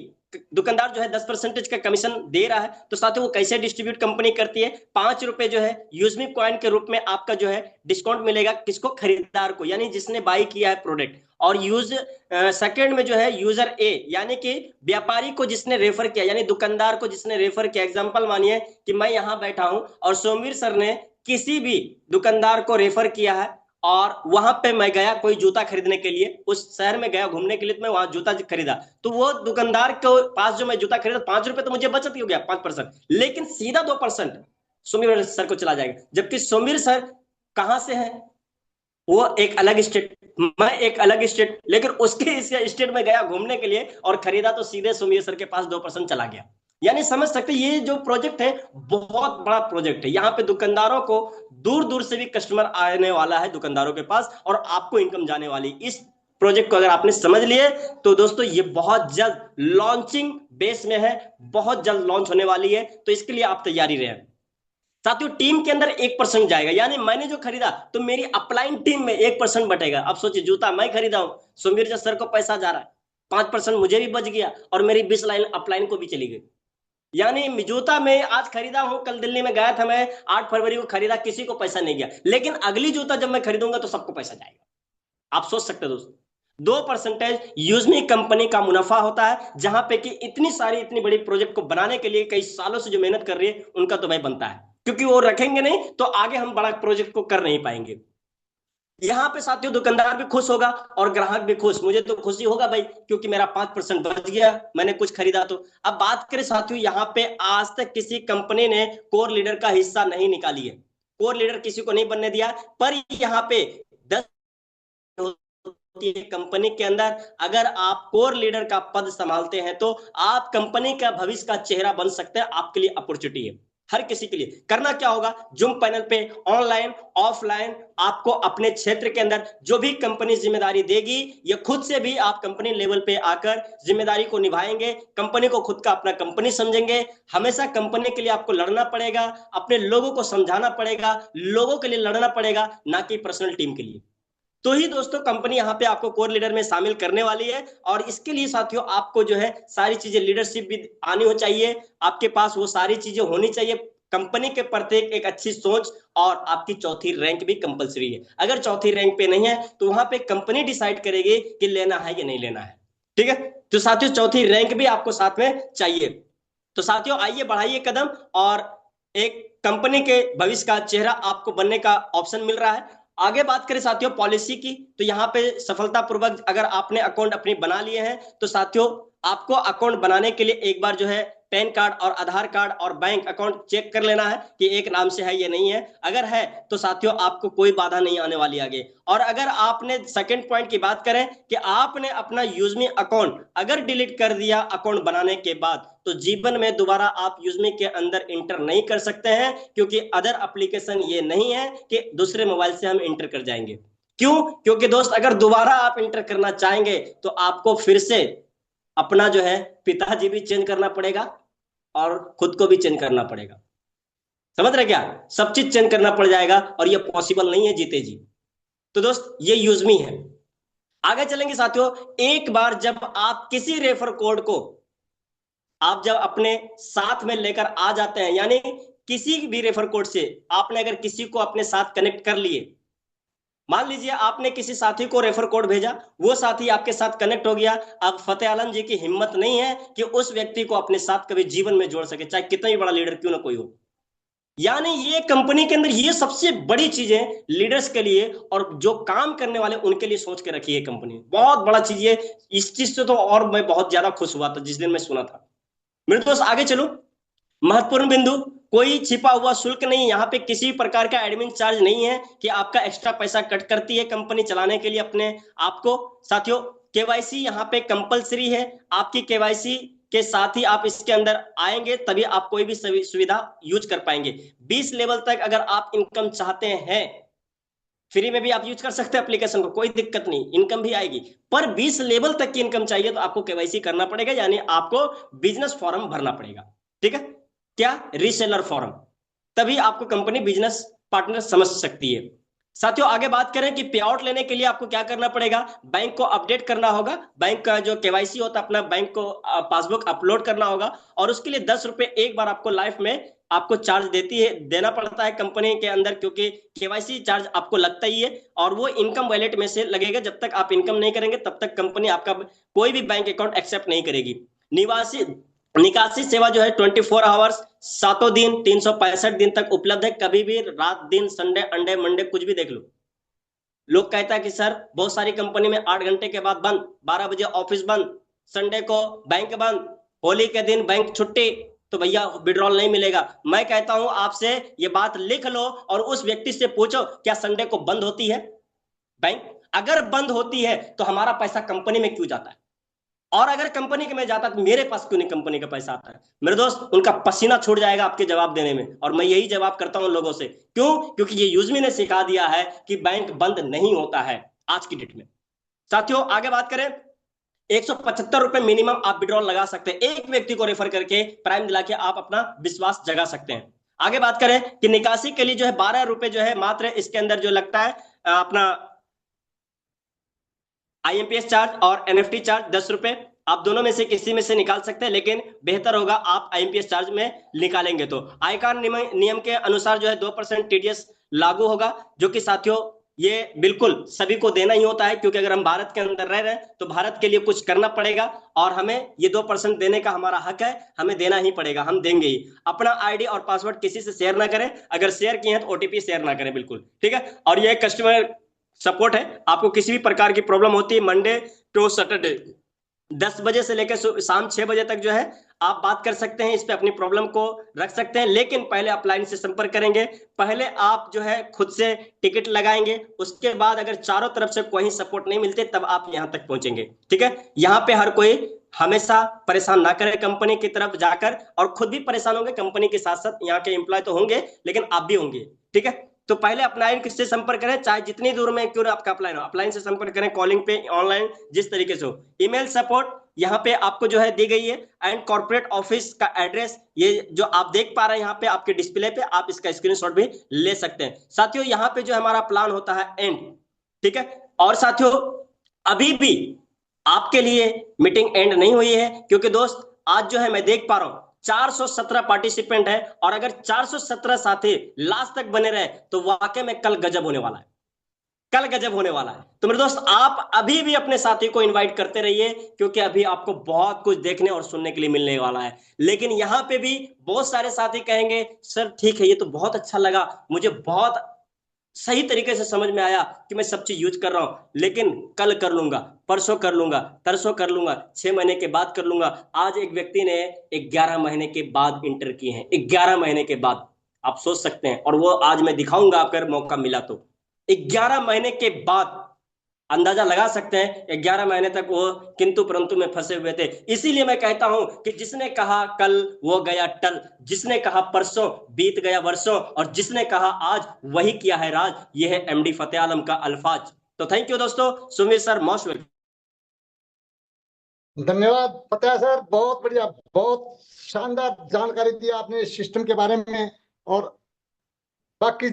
दुकानदार जो है 10% का कमीशन दे रहा है, तो साथ ही वो कैसे डिस्ट्रीब्यूट कंपनी करती है, 5 रुपए जो है यूजमी कॉइन के रूप में आपका जो है डिस्काउंट मिलेगा, किसको, खरीदार को, यानी जिसने बाई किया है प्रोडक्ट। और यूज सेकंड में जो है यूजर ए, यानी कि व्यापारी को जिसने रेफर किया, यानी दुकानदार को जिसने रेफर किया। एग्जांपल मानिए कि मैं यहां बैठा हूं और सोमवीर सर ने किसी भी दुकानदार को रेफर किया है, और वहां पे मैं गया कोई जूता खरीदने के लिए, उस शहर में गया घूमने के लिए, तो मैं वहां जूता खरीदा, तो वो दुकानदार के पास जो मैं जूता खरीदा 5 रुपए तो मुझे बचत ही हो गया 5%, लेकिन सीधा 2% सुमीर सर को चला जाएगा। जबकि सुमीर सर कहां से है, वो एक अलग स्टेट, मैं एक अलग स्टेट, लेकिन उसके इस स्टेट में गया घूमने के लिए और खरीदा, तो सीधे सुमीर सर के पास 2% चला गया। यानी समझ सकते ये जो प्रोजेक्ट है बहुत बड़ा प्रोजेक्ट है। यहाँ पे दुकानदारों को दूर दूर से भी कस्टमर आने वाला है दुकानदारों के पास, और आपको इनकम जाने वाली। इस प्रोजेक्ट को अगर आपने समझ लिए तो दोस्तों ये बहुत जल्द लॉन्चिंग बेस में है, बहुत जल्द लॉन्च होने वाली है, तो इसके लिए आप तैयारी रहें। साथियों टीम के अंदर 1% जाएगा, यानी मैंने जो खरीदा तो मेरी अपलाइन टीम में 1% बटेगा। अब सोचिए जूता मैं खरीदा हूं, सुमीर सर को पैसा जा रहा है, 5% मुझे भी बच गया, और मेरी 20 लाइन अपलाइन को भी चली गई। यानी जूता मैं आज खरीदा हूं, कल दिल्ली में गया था मैं, 8 फरवरी को खरीदा, किसी को पैसा नहीं गया, लेकिन अगली जूता जब मैं खरीदूंगा तो सबको पैसा जाएगा। आप सोच सकते हैं दोस्तों, 2% यूजमी कंपनी का मुनाफा होता है, जहां पे कि इतनी सारी इतनी बड़ी प्रोजेक्ट को बनाने के लिए कई सालों से जो मेहनत कर रही है उनका तो भाई बनता है, क्योंकि वो रखेंगे नहीं तो आगे हम बड़ा प्रोजेक्ट को कर नहीं पाएंगे। यहां पे साथियों दुकानदार भी खुश होगा और ग्राहक भी खुश, मुझे तो खुशी होगा भाई, क्योंकि मेरा 5% बच गया, मैंने कुछ खरीदा तो। अब बात करें साथियों, यहाँ पे आज तक किसी कंपनी ने कोर लीडर का हिस्सा नहीं निकाली है, कोर लीडर किसी को नहीं बनने दिया, पर यहाँ पे 10 कंपनी के अंदर अगर आप कोर लीडर का पद संभालते हैं तो आप कंपनी का भविष्य का चेहरा बन सकते हैं। आपके लिए अपॉर्चुनिटी है, हर किसी के लिए। करना क्या होगा, जूम पैनल पे ऑनलाइन ऑफलाइन आपको अपने क्षेत्र के अंदर जो भी कंपनी जिम्मेदारी देगी, ये खुद से भी आप कंपनी लेवल पे आकर जिम्मेदारी को निभाएंगे, कंपनी को खुद का अपना कंपनी समझेंगे। हमेशा कंपनी के लिए आपको लड़ना पड़ेगा, अपने लोगों को समझाना पड़ेगा, लोगों के लिए लड़ना पड़ेगा, ना कि पर्सनल टीम के लिए। तो ही दोस्तों कंपनी यहाँ पे आपको कोर लीडर में शामिल करने वाली है, और इसके लिए साथियों आपको जो है सारी चीजें, लीडरशिप भी आनी हो चाहिए, आपके पास वो सारी चीजें होनी चाहिए, कंपनी के प्रत्येक एक अच्छी सोच, और आपकी चौथी रैंक भी कंपलसरी है। अगर चौथी रैंक पे नहीं है तो वहां पे कंपनी डिसाइड करेगी कि लेना है या नहीं लेना है। ठीक है। तो साथियों चौथी रैंक भी आपको साथ में चाहिए। तो साथियों आइए बढ़ाइए कदम, और एक कंपनी के भविष्य का चेहरा आपको बनने का ऑप्शन मिल रहा है। आगे बात करें साथियों पॉलिसी की, तो यहाँ पे सफलतापूर्वक अगर आपने अकाउंट अपनी बना लिए हैं तो साथियों आपको अकाउंट बनाने के लिए एक बार जो है पैन कार्ड और आधार कार्ड और बैंक अकाउंट चेक कर लेना है कि एक नाम से है या नहीं है। अगर है तो साथियों आपको कोई बाधा नहीं आने वाली आगे। और अगर आपने सेकंड पॉइंट की बात करें कि आपने अपना यूजमी अकाउंट अगर डिलीट कर दिया अकाउंट बनाने के बाद, तो जीवन में दोबारा आप यूजमी के अंदर इंटर नहीं कर सकते हैं, क्योंकि अदर एप्लीकेशन ये नहीं है कि दूसरे मोबाइल से हम इंटर कर जाएंगे। क्यों? क्योंकि दोस्त अगर दोबारा आप इंटर करना चाहेंगे तो आपको फिर से अपना जो है पिताजी भी चेंज करना पड़ेगा और खुद को भी चेंज करना पड़ेगा। समझ रहे क्या? सब चीज चेंज करना पड़ जाएगा, और ये पॉसिबल नहीं है जीते जी। तो दोस्त ये यूजमी है। आगे चलेंगे साथियों, एक बार जब आप किसी रेफर कोड को आप जब अपने साथ में लेकर आ जाते हैं, यानी किसी भी रेफर कोड से आपने अगर किसी को अपने साथ कनेक्ट कर लिए, मान लीजिए आपने किसी साथी को रेफर कोड भेजा, वो साथी आपके साथ कनेक्ट हो गया। अब फतेह आलम जी की हिम्मत नहीं है कि उस व्यक्ति को अपने साथ कभी जीवन में जोड़ सके, चाहे कितना ही बड़ा लीडर क्यों ना कोई हो। यानी ये कंपनी के अंदर ये सबसे बड़ी चीजें लीडर्स के लिए और जो काम करने वाले उनके लिए सोच के रखी है कंपनी, बहुत बड़ा चीज है। इस चीज से तो और मैं बहुत ज्यादा खुश हुआ था जिस दिन मैं सुना था। मेरे दोस्त आगे चलो, महत्वपूर्ण बिंदु, कोई छिपा हुआ शुल्क नहीं, यहाँ पे किसी प्रकार का एडमिन चार्ज नहीं है कि आपका एक्स्ट्रा पैसा कट करती है कंपनी चलाने के लिए अपने आपको। साथियों, केवाईसी यहाँ पे कंपलसरी है। आपकी केवाईसी के साथ ही आप इसके अंदर आएंगे तभी आप कोई भी सुविधा यूज कर पाएंगे। 20 लेवल तक अगर आप इनकम चाहते हैं, फ्री में भी आप यूज कर सकते हैं एप्लीकेशन को, कोई दिक्कत नहीं, इनकम भी आएगी। पर 20 लेवल तक की इनकम चाहिए तो आपको केवाईसी करना पड़ेगा, यानी आपको बिजनेस फॉर्म भरना पड़ेगा। ठीक है, क्या? रीसेलर फॉर्म, तभी आपको कंपनी बिजनेस पार्टनर समझ सकती है। साथियों, आगे बात करें कि पे आउट लेने के लिए आपको क्या करना पड़ेगा। बैंक को अपडेट करना होगा, बैंक का जो केवाईसी होता है अपना बैंक को पासबुक अपलोड करना होगा, और उसके लिए 10 रुपए एक बार आपको लाइफ में आपको चार्ज देना पड़ता है कंपनी के अंदर, क्योंकि केवाईसी चार्ज आपको लगता ही है, और वो इनकम वैलेट में से लगेगा। जब तक आप इनकम नहीं करेंगे तब तक कंपनी आपका कोई भी बैंक अकाउंट एक्सेप्ट नहीं करेगी। निवासी निकासी सेवा जो है 24 आवर्स, 7 दिन 365 दिन तक उपलब्ध है, कभी भी रात दिन संडे अंडे मंडे कुछ भी देख लो। लोग कहता है कि सर बहुत सारी कंपनी में 8 घंटे के बाद बंद, 12 बजे ऑफिस बंद, संडे को बैंक बंद, होली के दिन बैंक छुट्टी, तो भैया विड्रॉल नहीं मिलेगा। मैं कहता हूं आपसे ये बात लिख लो और उस व्यक्ति से पूछो, क्या संडे को बंद होती है बैंक? अगर बंद होती है तो हमारा पैसा कंपनी में क्यों जाता है? और अगर कंपनी के में जाता तो मेरे पास क्यों नहीं कंपनी का पैसा आता है? मेरे दोस्त, उनका पसीना छूट जाएगा आपके जवाब देने में, और मैं यही जवाब करता हूं लोगों से। क्यों? क्योंकि ये यूजमी ने सिखा दिया है कि बैंक बंद नहीं होता है आज की डेट में। साथियों, आगे बात करें, 175 रुपए मिनिमम आप विड्रॉल लगा सकते हैं, एक व्यक्ति को रेफर करके प्राइम दिला के आप अपना विश्वास जगा सकते हैं। आगे बात करें कि निकासी के लिए जो है 12 रुपए जो है मात्र इसके अंदर जो लगता है अपना आईएमपीएस चार्ज और एनएफटी चार्ज 10 रुपए, आप दोनों में से किसी में से निकाल सकते हैं, लेकिन बेहतर होगा आप आईएमपीएस चार्ज में निकालेंगे तो। आयकर नियम के अनुसार जो है 2% टीडीएस लागू होगा, जो कि साथियों ये बिल्कुल सभी को देना ही होता है, क्योंकि अगर हम भारत के अंदर रह रहे हैं तो भारत के लिए कुछ करना पड़ेगा, और हमें ये 2% देने का हमारा हक है, हमें देना ही पड़ेगा, हम देंगे ही। अपना आईडी और पासवर्ड किसी से शेयर ना करें, अगर शेयर किए हैं तो ओटीपी शेयर ना करें, बिल्कुल ठीक है। और ये कस्टमर सपोर्ट है, आपको किसी भी प्रकार की प्रॉब्लम होती है मंडे टू सैटरडे 10 बजे से लेकर शाम 6 बजे तक जो है आप बात कर सकते हैं, इस पे अपनी प्रॉब्लम को रख सकते हैं, लेकिन पहले आप लाइन से संपर्क करेंगे। पहले आप जो है खुद से टिकट लगाएंगे, उसके बाद अगर चारों तरफ से कोई सपोर्ट नहीं मिलते तब आप यहां तक पहुंचेंगे। ठीक है, यहाँ पे हर कोई हमेशा परेशान ना करे कंपनी की तरफ जाकर, और खुद भी परेशान होंगे, कंपनी के साथ साथ यहाँ के एम्प्लॉय तो होंगे लेकिन आप भी होंगे। ठीक है, तो पहले अपलाइन किससे संपर्क करें, चाहे जितनी दूर में क्यों ना आपका अपलाइन हो, अपलाइन से संपर्क करें, कॉलिंग पे, ऑनलाइन, जिस तरीके से हो। ईमेल सपोर्ट यहाँ पे आपको जो है दी गई है, एंड कॉर्पोरेट ऑफिस का एड्रेस ये जो आप देख पा रहे हैं यहाँ पे आपके डिस्प्ले पे, आप इसका स्क्रीनशॉट भी ले सकते हैं। साथियों, यहाँ पे जो हमारा प्लान होता है एंड, ठीक है। और साथियों, अभी भी आपके लिए मीटिंग एंड नहीं हुई है, क्योंकि दोस्त आज जो है मैं देख पा रहा हूं 417 पार्टिसिपेंट है, और अगर 417 साथी लास्ट तक बने रहे तो वाकई में कल गजब होने वाला है, कल गजब होने वाला है। तो मेरे दोस्त, आप अभी भी अपने साथी को इनवाइट करते रहिए, क्योंकि अभी आपको बहुत कुछ देखने और सुनने के लिए मिलने वाला है। लेकिन यहां पे भी बहुत सारे साथी कहेंगे सर ठीक है, ये तो बहुत अच्छा लगा, मुझे बहुत सही तरीके से समझ में आया कि मैं सब चीज यूज कर रहा हूं, लेकिन कल कर लूंगा, परसों कर लूंगा, तरसों कर लूंगा, 6 महीने के बाद कर लूंगा। आज एक व्यक्ति ने 11 महीने के बाद इंटर किए हैं, 11 महीने के बाद, आप सोच सकते हैं, और वो आज मैं दिखाऊंगा अगर मौका मिला तो। 11 महीने के बाद अंदाजा लगा सकते हैं, 11 महीने तक वो किंतु परंतु में फंसे हुए थे। इसीलिए मैं कहता हूं कि जिसने कहा कल वो गया टल, जिसने कहा परसों बीत गया वर्षों, और जिसने कहा आज वही किया है राज। ये है एमडी फतेह आलम का अल्फाज। तो थैंक यू दोस्तों, सुमीर सर मोस्ट वेलकम। धन्यवाद फतेह सर, बहुत बढ़िया, बहुत शानदार जानकारी दी आपने इस सिस्टम के बारे में। और बाकी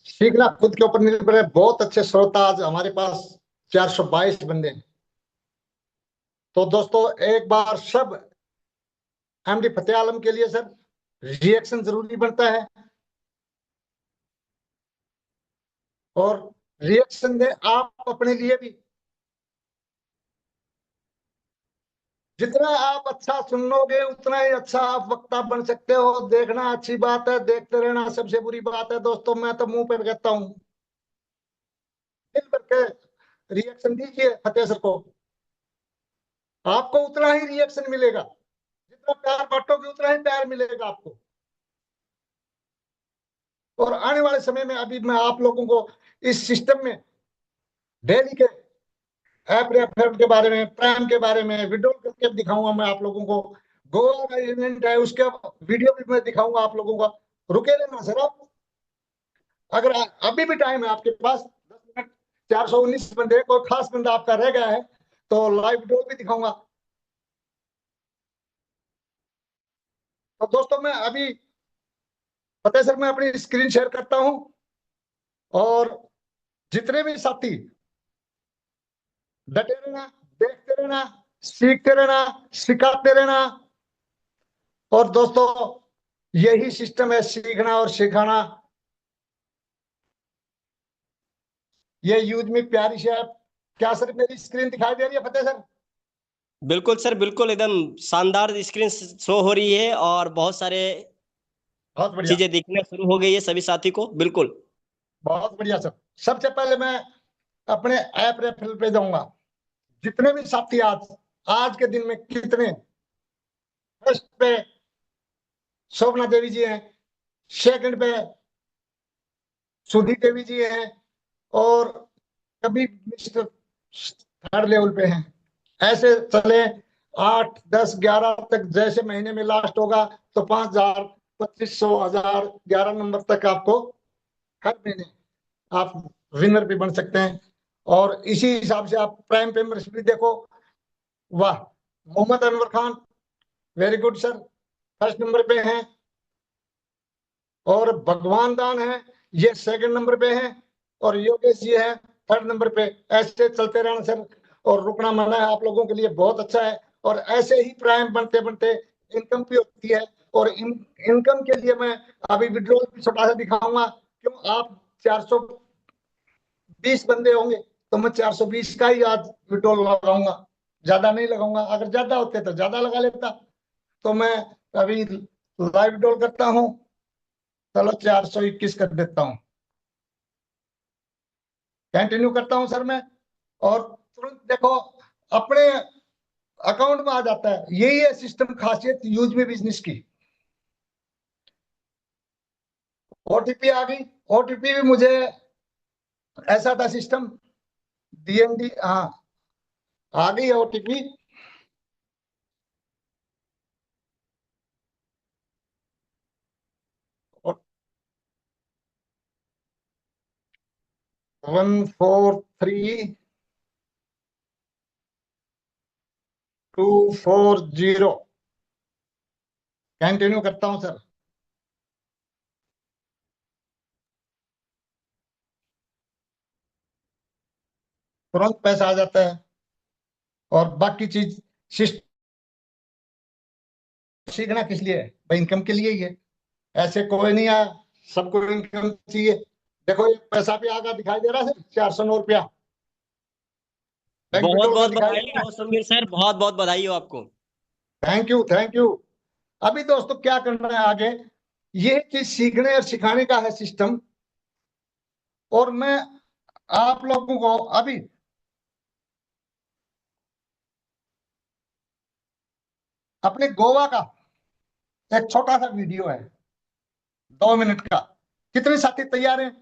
सीखना खुद के ऊपर निर्भर है। बहुत अच्छे श्रोता आज हमारे पास 422 बंदे हैं। तो दोस्तों, एक बार सब एमडी फतेह आलम के लिए सर रिएक्शन जरूरी बनता है, और रिएक्शन दें आप अपने लिए भी। जितना आप अच्छा सुनोगे उतना ही अच्छा आप वक्ता बन सकते हो। देखना अच्छी बात है, देखते रहना सबसे बुरी बात है। दोस्तों, मैं तो मुंह पे कहता हूँ, दिल भर के रिएक्शन दीजिए फतेह सर को, आपको उतना ही रिएक्शन मिलेगा। जितना प्यार बांटोगे उतना ही प्यार मिलेगा आपको। और आने वाले समय में अभी मैं आप लोगों को इस सिस्टम में डेली के ऐप रेफर के बारे में, प्राइम के बारे में वीडियो करके दिखाऊंगा मैं आप लोगों को। गोवा का इवेंट है, उसके वीडियो भी मैं दिखाऊंगा आप लोगों को। रुके रहना सर आप, अगर अभी भी टाइम है आपके पास 10 मिनट, 419 बंदे, कोई खास बंदा आपका रह गया है तो लाइव वीडियो भी दिखाऊंगा। तो दोस्तों मैं अभी पता है सर, मैं अपनी स्क्रीन शेयर करता हूं, और जितने भी साथी डटे रहना, देखते रहना, सीखते रहना, सिखाते रहना। और दोस्तों यही सिस्टम है, सीखना और सिखाना। ये यूज में प्यारी सी ऐप। क्या सर मेरी स्क्रीन दिखाई दे रही है फतेह सर? बिल्कुल सर, बिल्कुल एकदम शानदार स्क्रीन शो हो रही है और बहुत सारे बहुत बढ़िया, चीजें दिखना शुरू हो गई है सभी साथी को। बिल्कुल बहुत बढ़िया सर। सबसे पहले मैं अपने ऐप रेफरल पे जाऊंगा। जितने भी साथी आज आज के दिन में कितने, फर्स्ट पे शोभना देवी जी हैं, सेकंड पे सुधी देवी जी हैं, और कभी मिस्टर थर्ड लेवल पे हैं। ऐसे चले 8 10 11 तक, जैसे महीने में लास्ट होगा तो 5,000 2500 1000 11 नंबर तक आपको हर महीने आप विनर भी बन सकते हैं। और इसी हिसाब से आप प्राइम मेंबरशिप भी देखो। वाह, Mohammad Anwar Khan, very good sir, first number पे हैं। और भगवान दान है, ये सेकंड नंबर पे है। और योगेश जी है थर्ड नंबर पे। ऐसे चलते रहना सर, और रुकना मना है आप लोगों के लिए, बहुत अच्छा है। और ऐसे ही प्राइम बनते बनते इनकम भी होती है। और इनकम के लिए मैं अभी विड्रॉल भी छोटा सा दिखाऊंगा। क्यों, आप 420 बंदे होंगे तो मैं 420 का ही आज विड्रॉल लगाऊंगा, ज्यादा नहीं लगाऊंगा। अगर ज्यादा होते तो ज्यादा लगा लेता। तो मैं अभी लाइव विड्रॉल करता हूँ। चलो 421 कर देता हूँ, कंटिन्यू करता हूं सर मैं। और तुरंत देखो अपने अकाउंट में आ जाता है। यही है सिस्टम, खासियत यूज में बिजनेस की। ओटीपी आ गई। ओटीपी भी मुझे ऐसा था सिस्टम, डीएनडी, हाँ आ गई है ओटीपी। 143240। कंटिन्यू करता हूं सर। तुरंत पैसा आ जाता है। और बाकी चीज सीखना किस लिए है भाई? इनकम के लिए ही है। ऐसे कोई नहीं आया, सबको इनकम चाहिए। देखो ये पैसा भी आगा दिखाई दे रहा है, 409 रुपया बैंक बहुत विड्रॉल का बहुत दिखाई दे बधाई रहा है। हो समीर सर, बहुत बहुत बधाई हो आपको। Thank you, thank you. अभी दोस्तों क्या करना है आगे, ये चीज सीखने और सिखाने का है सिस्टम। और मैं आप लोगों को अभी अपने गोवा का एक छोटा सा वीडियो है, 2 मिनट का। कितने साथी तैयार हैं?